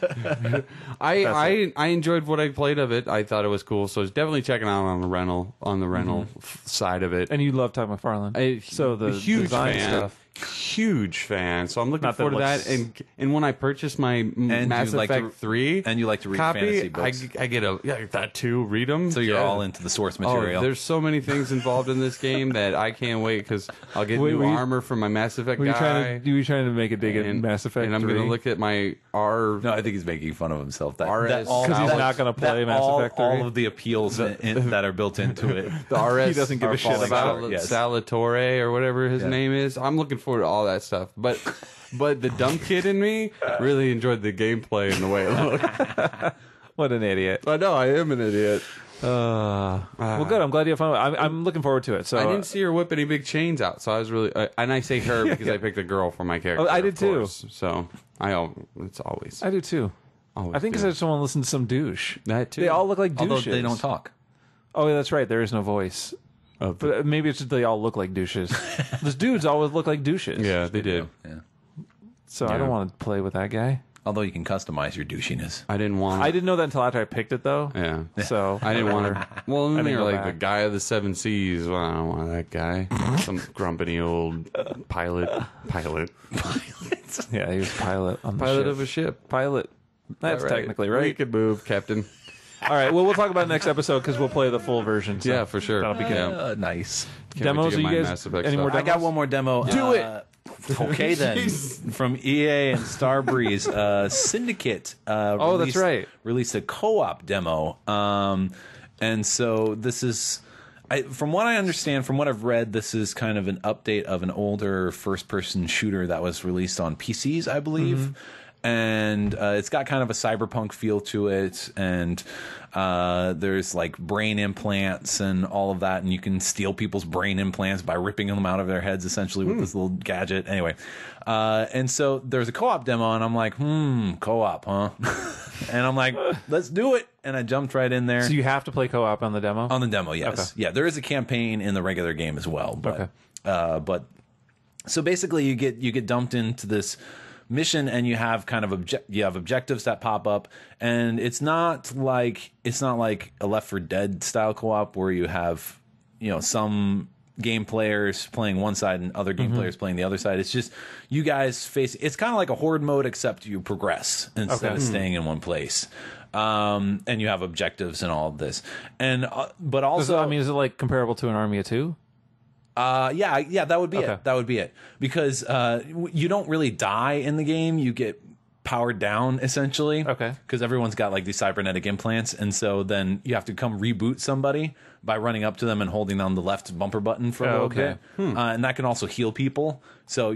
I enjoyed what I played of it. I thought it was cool, so it's definitely checking out on the rental side of it. And you love Todd McFarlane. A so the huge design fan. stuff. huge fan, so I'm looking Not that forward to looks- that. And when I purchase my Mass you like to- Effect 3 and you like to read copy, fantasy books. I get that too. Read them. So you're all into the source material. Oh, there's so many things involved in this game that I can't wait because I'll get new were you- armor for my Mass Effect Were you guy. trying to make a dig at Mass Effect? and I'm 3? going to look at my R. No, I think he's making fun of himself. RS Because he's not going to play Mass Effect 3. all of the appeals that are built into it. The RS. He doesn't give a shit about it. Yes. Salatore or whatever his name is. I'm looking forward to all that stuff. But the dumb kid in me really enjoyed the gameplay and the way it looked. What an idiot. I know, I am an idiot. Well, good. I'm glad you have fun. I'm looking forward to it. So I didn't see her whip any big chains out, so I was really. And I say her because I picked a girl for my character. Oh, I did of too. course. So it's always. I do too. always I think because do. I just want to listen to some douche. That too. They all look like Although douches. they don't talk. Oh, yeah, that's right. There is no voice. But maybe it's just they all look like douches. Those dudes always look like douches. Yeah, they did. Yeah. So I don't want to play with that guy. Although you can customize your douchiness. I didn't want. I didn't know that until after I picked it, though. Yeah. So I didn't want to. Well, then didn't they were go like back. the guy of the seven seas. Well, I don't want that guy. Some grumpy old pilot. Yeah, he was pilot on the Pilot ship. of a ship. Pilot. That's All right. technically We right. could move, Captain. All right. Well, we'll talk about it next episode because we'll play the full version. So Yeah, for sure. That'll be good. Yeah. Nice. Can't Demos? wait to Are get you my guys Mass Effect any more stuff. I got one more demo. Do it. Okay, then. From EA and Starbreeze, Syndicate. Oh, that's right. Released a co-op demo. And so this is, from what I understand, from what I've read, this is kind of an update of an older first-person shooter that was released on PCs, I believe. Mm-hmm. And it's got kind of a cyberpunk feel to it, and there's like brain implants and all of that, and you can steal people's brain implants by ripping them out of their heads, essentially, with this little gadget. Anyway, and so there's a co-op demo, and I'm like, co-op, huh? And I'm like, let's do it, and I jumped right in there. So you have to play co-op on the demo? On the demo, yes. Okay. Yeah, there is a campaign in the regular game as well. But, Okay. but so basically, you get dumped into this mission, and you have kind of objectives that pop up, and it's not like a Left 4 Dead style co-op where you have some game players playing one side and other game players playing the other side. It's just you guys face. It's kind of like a horde mode, except you progress instead of staying in one place. And you have objectives and all of this, and but also, is it like comparable to an Army of Two? Yeah, that would be Okay. it. That would be it. Because you don't really die in the game. You get powered down, essentially. Okay. Because everyone's got like these cybernetic implants. And so then you have to come reboot somebody by running up to them and holding down the left bumper button for a little okay. bit. And that can also heal people. So,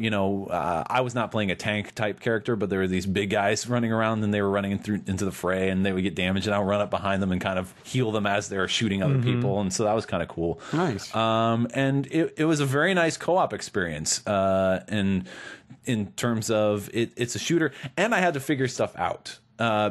I was not playing a tank type character, but there were these big guys running around, and they were running into the fray, and they would get damaged, and I would run up behind them and kind of heal them as they were shooting other people. And so that was kind of cool. Nice. And it was a very nice co-op experience. In terms of it's a shooter, and I had to figure stuff out.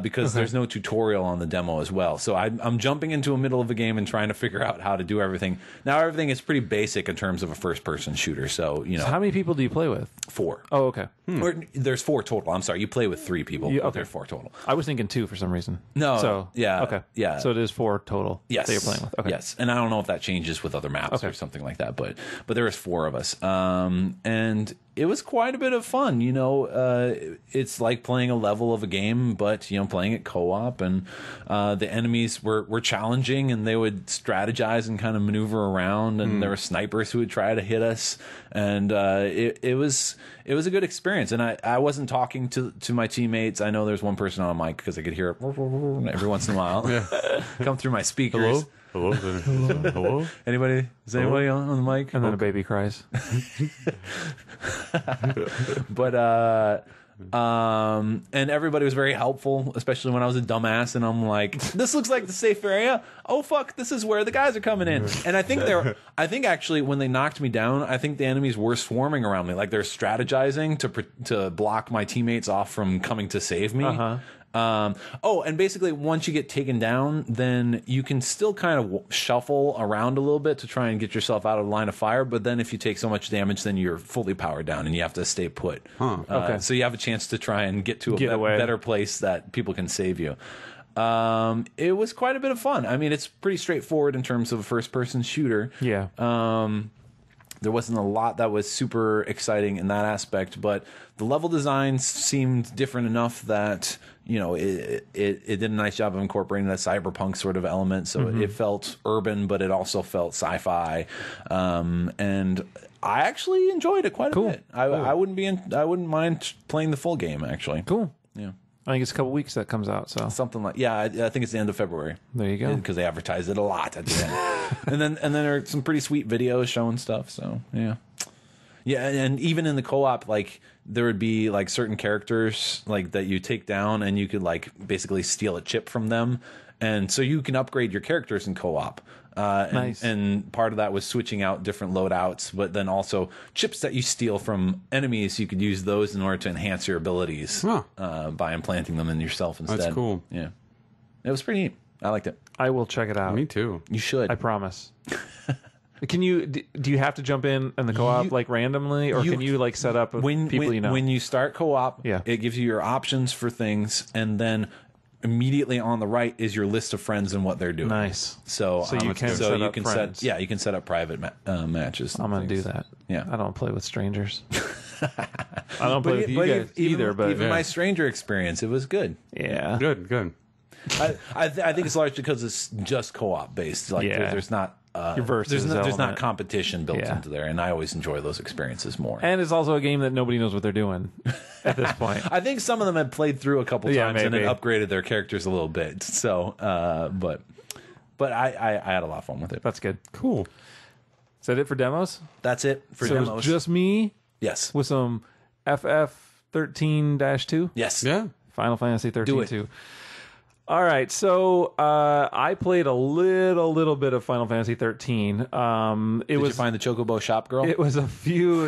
Because there's no tutorial on the demo as well. So I'm jumping into the middle of a game and trying to figure out how to do everything. Now, everything is pretty basic in terms of a first-person shooter. So, So how many people do you play with? 4. Oh, okay. Or, there's 4 total. I'm sorry. You play with 3 people. Yeah, But okay. there's 4 total. I was thinking 2 for some reason. No, So yeah, Okay. yeah. So it is 4 total. Yes. That you're playing with. Okay. Yes. And I don't know if that changes with other maps or something like that, but there is 4 of us. And it was quite a bit of fun. It's like playing a level of a game, but playing it co-op, and the enemies were challenging, and they would strategize and kind of maneuver around, and there were snipers who would try to hit us, and it was a good experience. And I wasn't talking to my teammates. I know there's one person on a mic because I could hear it every once in a while come through my speakers. Hello? Hello? Anybody? Is anybody on the mic? And then a baby cries. But and everybody was very helpful, especially when I was a dumbass and I'm like, this looks like the safe area. Oh fuck, this is where the guys are coming in. And I think actually when they knocked me down, I think the enemies were swarming around me, like they're strategizing to block my teammates off from coming to save me. And basically once you get taken down, then you can still kind of shuffle around a little bit to try and get yourself out of the line of fire, but then if you take so much damage, then you're fully powered down and you have to stay put. Okay. So you have a chance to try and get to a away. better place that people can save you. It was quite a bit of fun. I mean, it's pretty straightforward in terms of a first-person shooter. Yeah. There wasn't a lot that was super exciting in that aspect, but the level designs seemed different enough that, you know, it did a nice job of incorporating that cyberpunk sort of element. So it felt urban, but it also felt sci-fi. And I actually enjoyed it quite a bit. I wouldn't mind playing the full game, actually. Cool. Yeah. I think it's a couple weeks that comes out. So something like, yeah, I think it's the end of February. There you go. Because they advertised it a lot at the end. and then there are some pretty sweet videos showing stuff. So yeah. Yeah, and even in the co-op, like there would be like certain characters like that you take down, and you could like basically steal a chip from them, and so you can upgrade your characters in co-op. Nice. And part of that was switching out different loadouts, but then also chips that you steal from enemies, you could use those in order to enhance your abilities by implanting them in yourself instead. That's cool. Yeah, it was pretty neat. I liked it. I will check it out. Me too. You should. I promise. Can you? Do you have to jump in the co-op like randomly, or can you like set up people you know? When you start co-op, it gives you your options for things, and then immediately on the right is your list of friends and what they're doing. Nice. So you can set up friends. you can set up private matches. I'm gonna do that. Yeah, I don't play with strangers. I don't play with you guys either. But even my stranger experience, it was good. Yeah, Good. I think it's largely because it's just co-op based. Like there's not. There's not competition built into there, and I always enjoy those experiences more. And it's also a game that nobody knows what they're doing at this point. I think some of them had played through a couple times and then upgraded their characters a little bit. So, but I had a lot of fun with it. That's good. Cool. Is that it for demos? That's it for so demos. It's just me. Yes. With some FF13-2. Yes. Yeah. Final Fantasy Do it. 13-2. All right, so I played a little bit of Final Fantasy 13. Did you find the Chocobo Shop Girl? It was a few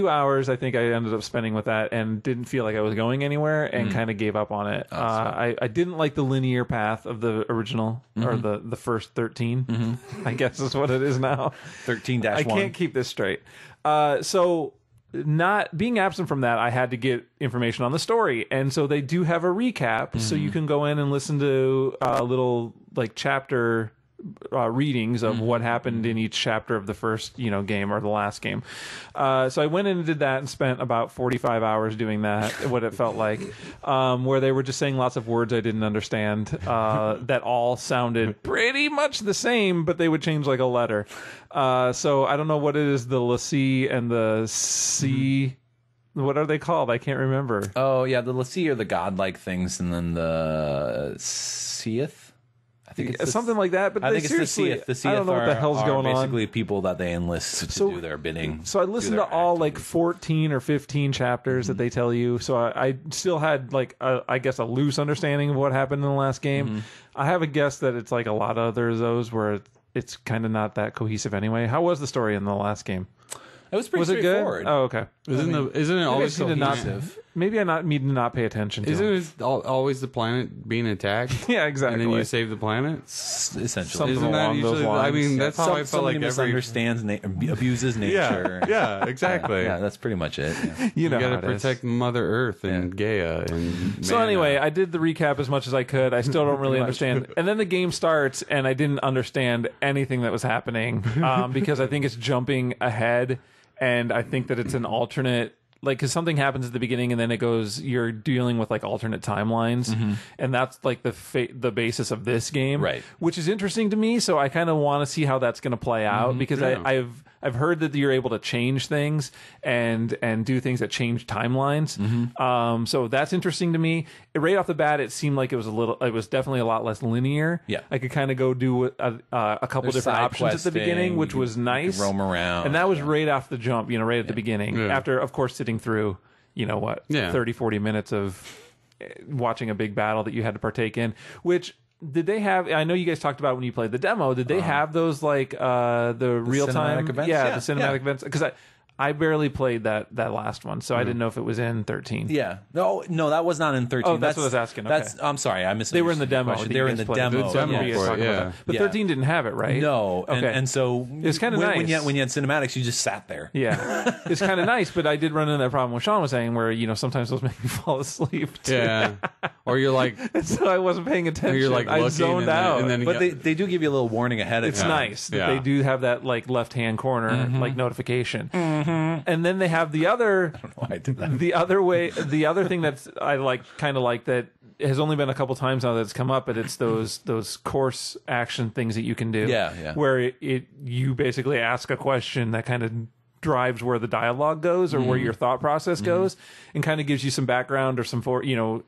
hours I think I ended up spending with that, and didn't feel like I was going anywhere, and kind of gave up on it. I didn't like the linear path of the original, or the first 13, I guess is what it is now. 13-1. I can't keep this straight. So not being absent from that, I had to get information on the story, and so they do have a recap, so you can go in and listen to little like chapter readings of what happened in each chapter of the first game or the last game. So I went in and did that and spent about 45 hours doing that, what it felt like, where they were just saying lots of words I didn't understand that all sounded pretty much the same, but they would change like a letter. So I don't know what it is, the Lassie and the C. What are they called? I can't remember. Oh yeah, the Lassie are the godlike things, and then the Seath. I think it's something like that, but I think it's the Seath. The Seath I don't know what the hell's going on. Basically, people that they enlist to do their bidding. So I listened to all like 14 or 15 chapters that they tell you. So I still had like I guess a loose understanding of what happened in the last game. I have a guess that it's like a lot of others those where it's kind of not that cohesive anyway. How was the story in the last game? It was pretty straightforward. Oh, okay. Isn't it always cohesive? Maybe I need to not pay attention to Isn't it always the planet being attacked? Yeah, exactly. And then you save the planet? Essentially. Something Isn't that along those usually, lines. I mean, that's how I felt like every... misunderstands, abuses nature. Yeah, exactly. Yeah, that's pretty much it. Yeah. You got to protect Mother Earth and Gaia. And so anyway, I did the recap as much as I could. I still don't really understand. And then the game starts, and I didn't understand anything that was happening because I think it's jumping ahead. And I think that it's an alternate, like, because something happens at the beginning and then it goes, you're dealing with like alternate timelines, and that's like the basis of this game, right? Which is interesting to me. So I kind of want to see how that's going to play out because I've heard that you're able to change things and do things that change timelines. So that's interesting to me. Right off the bat, it seemed like it was definitely a lot less linear. Yeah, I could kind of go do a couple different options at the beginning, which was nice. Roam around, and that was right off the jump. Right at the beginning. After, of course, sitting through 30-40 minutes of watching a big battle that you had to partake in. Which did they have? I know you guys talked about when you played the demo. Did they have those like the real time events? Yeah, the cinematic events. Because I barely played that last one, so I didn't know if it was in 13. Yeah. No, that was not in 13. Oh, that's what I was asking. Okay. I'm sorry, I missed. They were in the demo. They were in the demo. But 13 didn't have it, right? No. Okay. And so it's kind of nice. When you had cinematics, you just sat there. Yeah. It's kind of nice, but I did run into that problem what Sean was saying where, sometimes those make me fall asleep too. Yeah. Or you're like... and so I wasn't paying attention. Or you're like I zoned out. But they do give you a little warning ahead of time. It's nice that they do have that like left-hand corner like notification. And then they have the other, I don't know why I did that. the other thing that's I kind of like that has only been a couple times now that it's come up, but it's those course action things that you can do. Yeah. Where you basically ask a question that kind of drives where the dialogue goes or where your thought process goes, and kind of gives you some background or some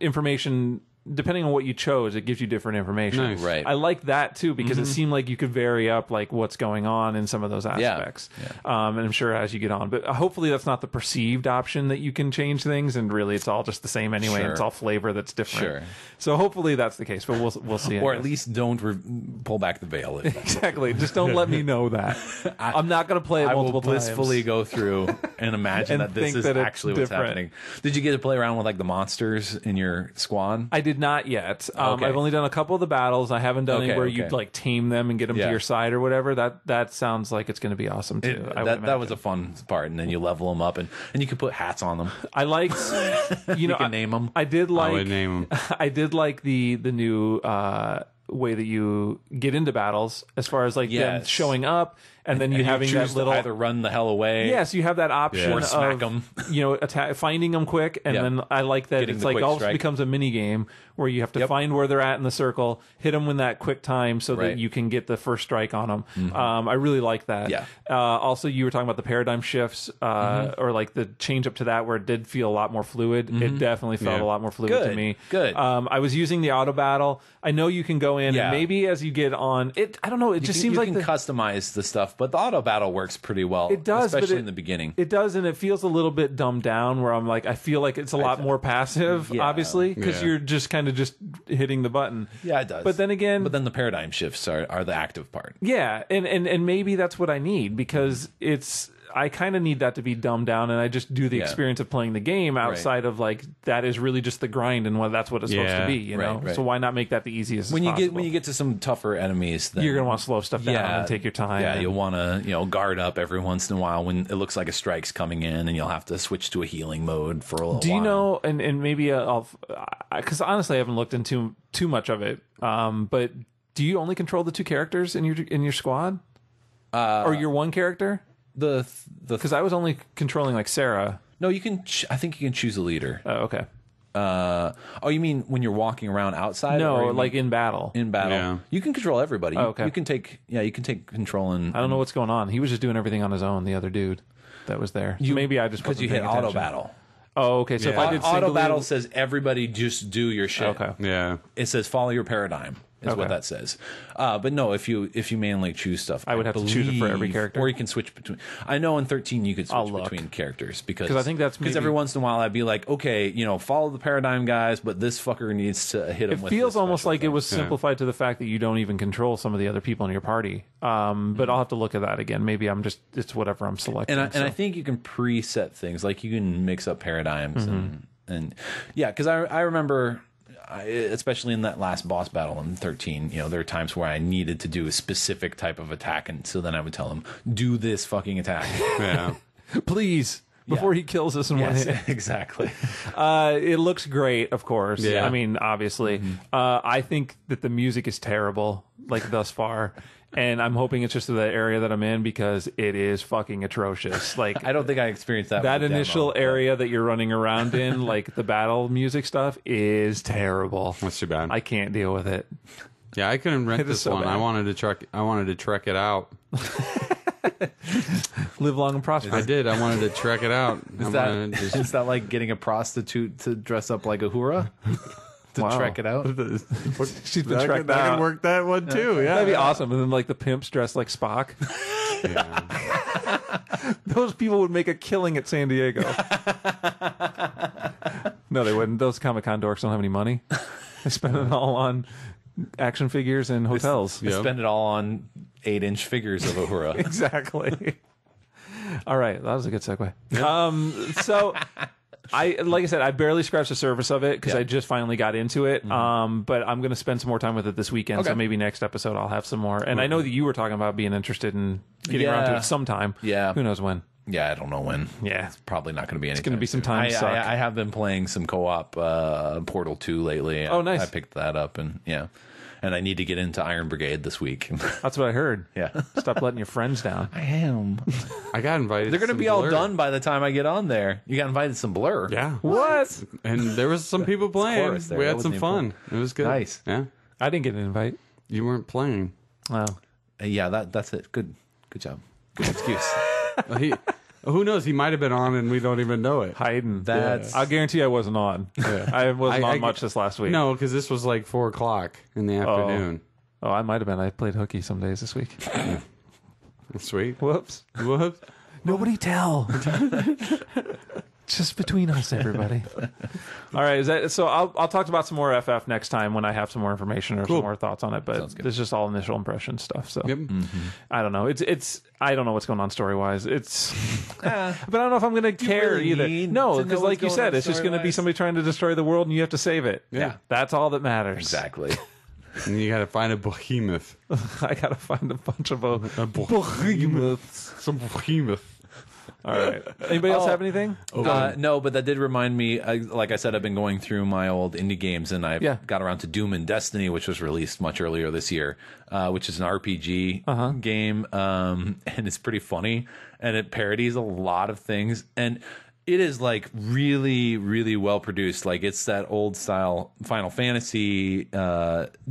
information. Depending on what you chose, it gives you different information. Nice. Right. I like that too because it seemed like you could vary up like what's going on in some of those aspects. Yeah. And I'm sure as you get on, but hopefully that's not the perceived option that you can change things, and really it's all just the same anyway. Sure. It's all flavor that's different. Sure. So hopefully that's the case, but we'll see. Or at least don't pull back the veil. Exactly. Just don't let me know that. I'm not going to play it multiple times. I will blissfully go through and imagine And that this think is that it's actually what's different. happening. Did you get to play around with like the monsters in your squad? I did not yet. Okay. I've only done a couple of the battles. I haven't done any where you like tame them and get them to your side or whatever. That sounds like it's going to be awesome too. That was a fun part, and then you level them up, and you can put hats on them. I liked, you can name them. I did like. I would name them. I did like the new way that you get into battles, as far as like them showing up. And then you having that little either run the hell away. Yes, you have that option or smack of them. Finding them quick, and then I like that Getting it's the like quick almost strike. becomes a mini game where you have to find where they're at in the circle, hit them in that quick time so that you can get the first strike on them. I really like that. Yeah. Also, you were talking about the paradigm shifts, or like the change up to that where it did feel a lot more fluid. It definitely felt a lot more fluid to me. Good. I was using the auto battle. I know you can go in and maybe as you get on it, I don't know. It just seems like you can customize the stuff, but the auto battle works pretty well. It does, especially but in the beginning. It does, and it feels a little bit dumbed down. Where I'm like, I feel like it's a lot more passive, obviously, because you're just kind of just hitting the button. Yeah, it does. But then again, the paradigm shifts are the active part. Yeah, and maybe that's what I need because I kind of need that to be dumbed down, and I just do the experience of playing the game outside of like that is really just the grind, and that's what it's supposed to be, you know. Right. So why not make that the easiest? When as you get to some tougher enemies, then you're gonna want to slow stuff down and take your time. Yeah, you'll want to guard up every once in a while when it looks like a strike's coming in, and you'll have to switch to a healing mode for a little while. Do you know? And maybe I'll because honestly I haven't looked into too much of it. But do you only control the two characters in your squad, or your one character? Because I was only controlling like Sarah. No, you can. I think you can choose a leader. Oh, okay. You mean when you're walking around outside? No, like in battle. In battle, you can control everybody. Oh, okay. You can take control. And I don't know what's going on. He was just doing everything on his own. The other dude that was there. So maybe I just because you hit auto battle. Oh, okay. So if I did auto battle says everybody just do your shit. Okay. Yeah. It says follow your paradigm. Is what that says. But no, if you manually choose stuff, I would have to choose it for every character, or you can switch between. I know in 13 you could switch between characters because I think that's because every once in a while I'd be like, okay, follow the paradigm guys, but this fucker needs to hit him. It feels almost like it was simplified to the fact that you don't even control some of the other people in your party. But I'll have to look at that again. Maybe it's whatever I'm selecting. And I think you can preset things, like you can mix up paradigms and yeah, because I remember. Especially in that last boss battle in 13, there are times where I needed to do a specific type of attack, and so then I would tell him, do this fucking attack. Yeah. Please. Before he kills us in one hit. Exactly. It looks great, of course. Yeah. I mean, obviously. I think that the music is terrible, like thus far. And I'm hoping it's just the area that I'm in because it is fucking atrocious. Like I don't think I experienced that. That initial area that you're running around in, like the battle music stuff, is terrible. That's too bad. I can't deal with it. Yeah, I couldn't rent this one. bad. I wanted to trek it out. Live long and prosper. I did. I wanted to trek it out. Is that like getting a prostitute to dress up like a hura? To trek it out. She's been trekked out. I can work that one too. Yeah, that'd be awesome. And then like the pimps dressed like Spock. Those people would make a killing at San Diego. No, they wouldn't. Those Comic-Con dorks don't have any money. They spend it all on action figures and hotels. They spend it all on 8-inch figures of Uhura. Exactly. All right, that was a good segue. So like I said, I barely scratched the surface of it because I just finally got into it. But I'm going to spend some more time with it this weekend. So maybe next episode I'll have some more. And I know that you were talking about being interested in getting around to it sometime. Yeah. Who knows when? Yeah, I don't know when. Yeah. It's probably not going to be anything. It's going to be some time suck. I have been playing some co-op Portal 2 lately. Oh, nice. I picked that up, and and I need to get into Iron Brigade this week. That's what I heard. Yeah. Stop letting your friends down. I am. I got invited. They're going to be Blur. all done by the time I get on there. You got invited to some Blur. Yeah. What? And there was some people playing. There. We That had some wasn't fun. It was good. Nice. Yeah. I didn't get an invite. You weren't playing. Oh. Yeah, that's it. Good job. Good excuse. Who knows? He might have been on and we don't even know it. Hiding. That's- I guarantee I wasn't on. I wasn't on much this last week. No, because this was like 4 o'clock in the afternoon. Oh, I might have been. I played hooky some days this week. Sweet. Whoops. Whoops. Nobody tell. Just between us, everybody. All right. So I'll talk about some more FF next time when I have some more information or some more thoughts on it. But it's just all initial impression stuff. So I don't know. It's I don't know what's going on story wise. It's but I don't know if I'm going to care really either. need No, to know because what's like you going said, on it's just going to be story-wise? somebody trying to destroy the world and you have to save it. Yeah. That's all that matters. Exactly. And you got to find a behemoth. I gotta find a bunch of behemoths. Some behemoth. All right. Anybody else have anything? No, but that did remind me. Like I said, I've been going through my old indie games, and I've got around to Doom and Destiny, which was released much earlier this year, which is an RPG game, and it's pretty funny, and it parodies a lot of things, and it is like really, really well produced. Like it's that old style Final Fantasy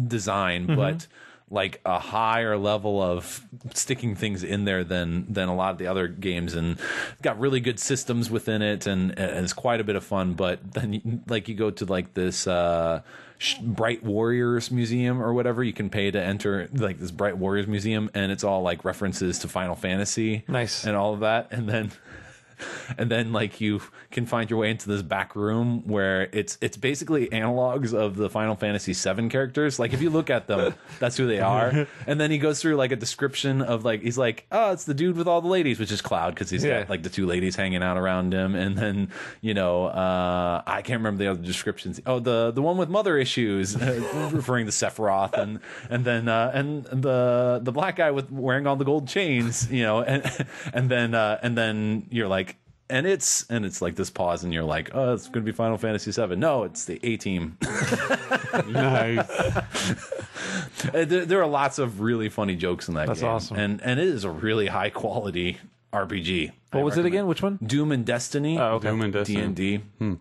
design, but like a higher level of sticking things in there than a lot of the other games, and got really good systems within it, and it's quite a bit of fun. But then you go to like this Bright Warriors Museum or whatever, you can pay to enter like this Bright Warriors Museum, and it's all like references to Final Fantasy, nice, and all of that, and then like you can find your way into this back room where it's basically analogs of the Final Fantasy VII characters. Like if you look at them, that's who they are. And then he goes through like a description of like, he's like, oh, it's the dude with all the ladies, which is Cloud, because he's got like the 2 ladies hanging out around him. And then I can't remember the other descriptions. Oh, the one with mother issues, referring to Sephiroth, and then the black guy with wearing all the gold chains, and then you're like. And it's like this pause, and you're like, oh, it's going to be Final Fantasy VII. No, it's the A-Team. Nice. There are lots of really funny jokes in that game. That's awesome. And it is a really high quality RPG. What was it again? Which one? Doom and Destiny. Oh, okay. Doom and Destiny. D&D.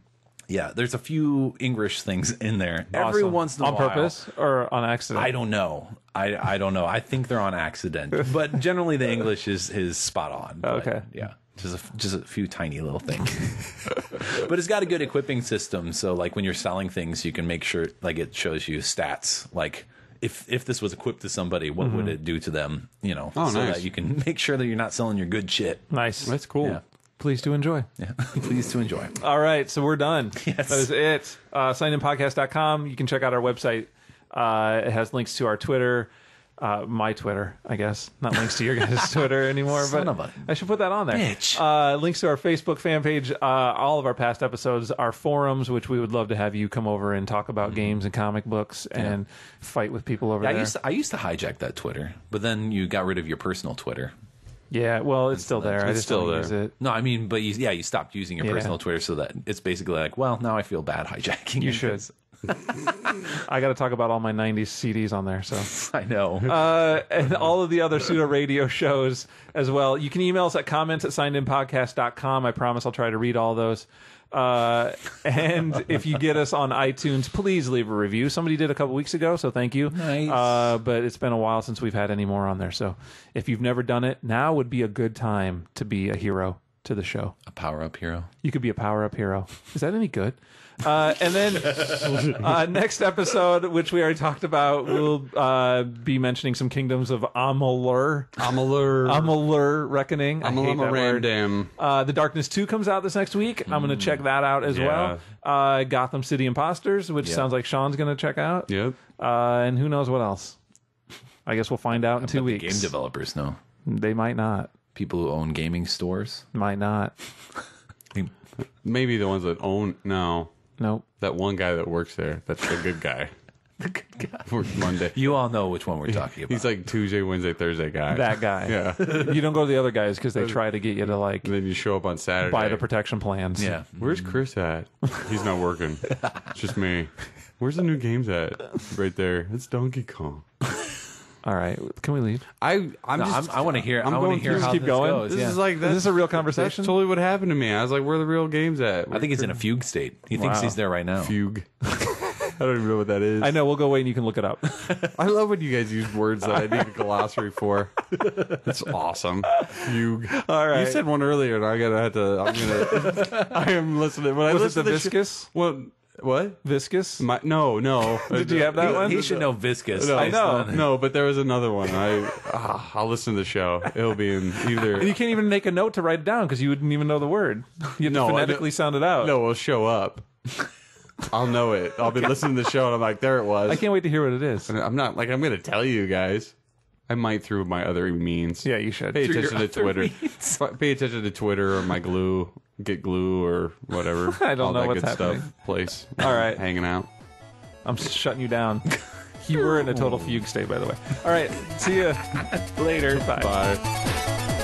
Yeah, there's a few English things in there. Every Awesome. once in a on while. purpose or on accident? I don't know. I don't know. I think they're on accident. But generally the English is spot on. But, okay. Yeah. Just a few tiny little things. But it's got a good equipping system, so like when you're selling things, you can make sure like it shows you stats. Like if this was equipped to somebody, what would it do to them? So nice. that you can make sure that you're not selling your good shit. Nice. That's cool. Yeah. Please do enjoy. Yeah. Please to enjoy. All right, so we're done. Yes. That is it. Signinpodcast.com. You can check out our website. It has links to our Twitter. My Twitter, I guess. Not links to your guys' Twitter anymore, Son but of a I should put that on there. bitch. Links to our Facebook fan page, all of our past episodes, our forums, which we would love to have you come over and talk about games and comic books and fight with people over there. I used to hijack that Twitter, but then you got rid of your personal Twitter. Yeah, well, it's still there. I It's just still don't there. use it. No, I mean, but you stopped using your Yeah. personal Twitter, so that it's basically like, well, now I feel bad hijacking. You it, should. 'cause I got to talk about all my 90s CDs on there, so. I know. And all of the other pseudo radio shows as well. You can email us at comments@signedinpodcast.com. I promise I'll try to read all those. And if you get us on iTunes, please leave a review. Somebody did a couple weeks ago, so thank you. Nice. But it's been a while since we've had any more on there. So if you've never done it, now would be a good time to be a hero to the show. A power-up hero. You could be a power-up hero. Is that any good? And then next episode, which we already talked about, we'll be mentioning some Kingdoms of Amalur. Amalur Reckoning. I hate that word. The Darkness 2 comes out this next week. I'm going to check that out as well. Gotham City Imposters, which sounds like Sean's going to check out. Yep. And who knows what else. I guess we'll find out in 2 weeks. Game developers know. They might not. people who own gaming stores. Might not. Maybe the ones that own. No. Nope. That one guy that works there. That's the good guy. The good guy. Works Monday. You all know which one we're talking about. He's like Tuesday, Wednesday, Thursday guy. That guy. Yeah. You don't go to the other guys because they try to get you to like And then you show up on Saturday. buy the protection plans. Yeah. Where's Chris at? He's not working. It's just me. Where's the new games at? Right there. It's Donkey Kong. All right. Can we leave? I want to hear. I want to hear just how keep this going. goes. This Yeah. is like Is this a real That's conversation? totally what happened to me. I was like, where are the real games at? I think he's in a fugue state. He thinks Wow. he's there right now. fugue. I don't even know what that is. I know. We'll go away and you can look it up. I love when you guys use words that I need a glossary for. It's awesome. Fugue. All right. You said one earlier, and I am listening. When I Was it listen the to viscous? What? Viscous? No. Did you have that one? He should know viscous. No, I know. No, but there was another one. I'll listen to the show. It'll be in either. And you can't even make a note to write it down because you wouldn't even know the word. You have to phonetically sound it out. No, it'll show up. I'll know it. I'll be listening to the show, and I'm like, there it was. I can't wait to hear what it is. I'm not like I'm going to tell you guys. I might through my other means. Yeah, you should. Pay Through attention your to Twitter. means. Pay attention to Twitter or my glue, get glue or whatever. I don't all know that what's good happening. stuff. Place. All right. hanging out. I'm shutting you down. You were in a total fugue state, by the way. All right. See you later. Bye. Bye.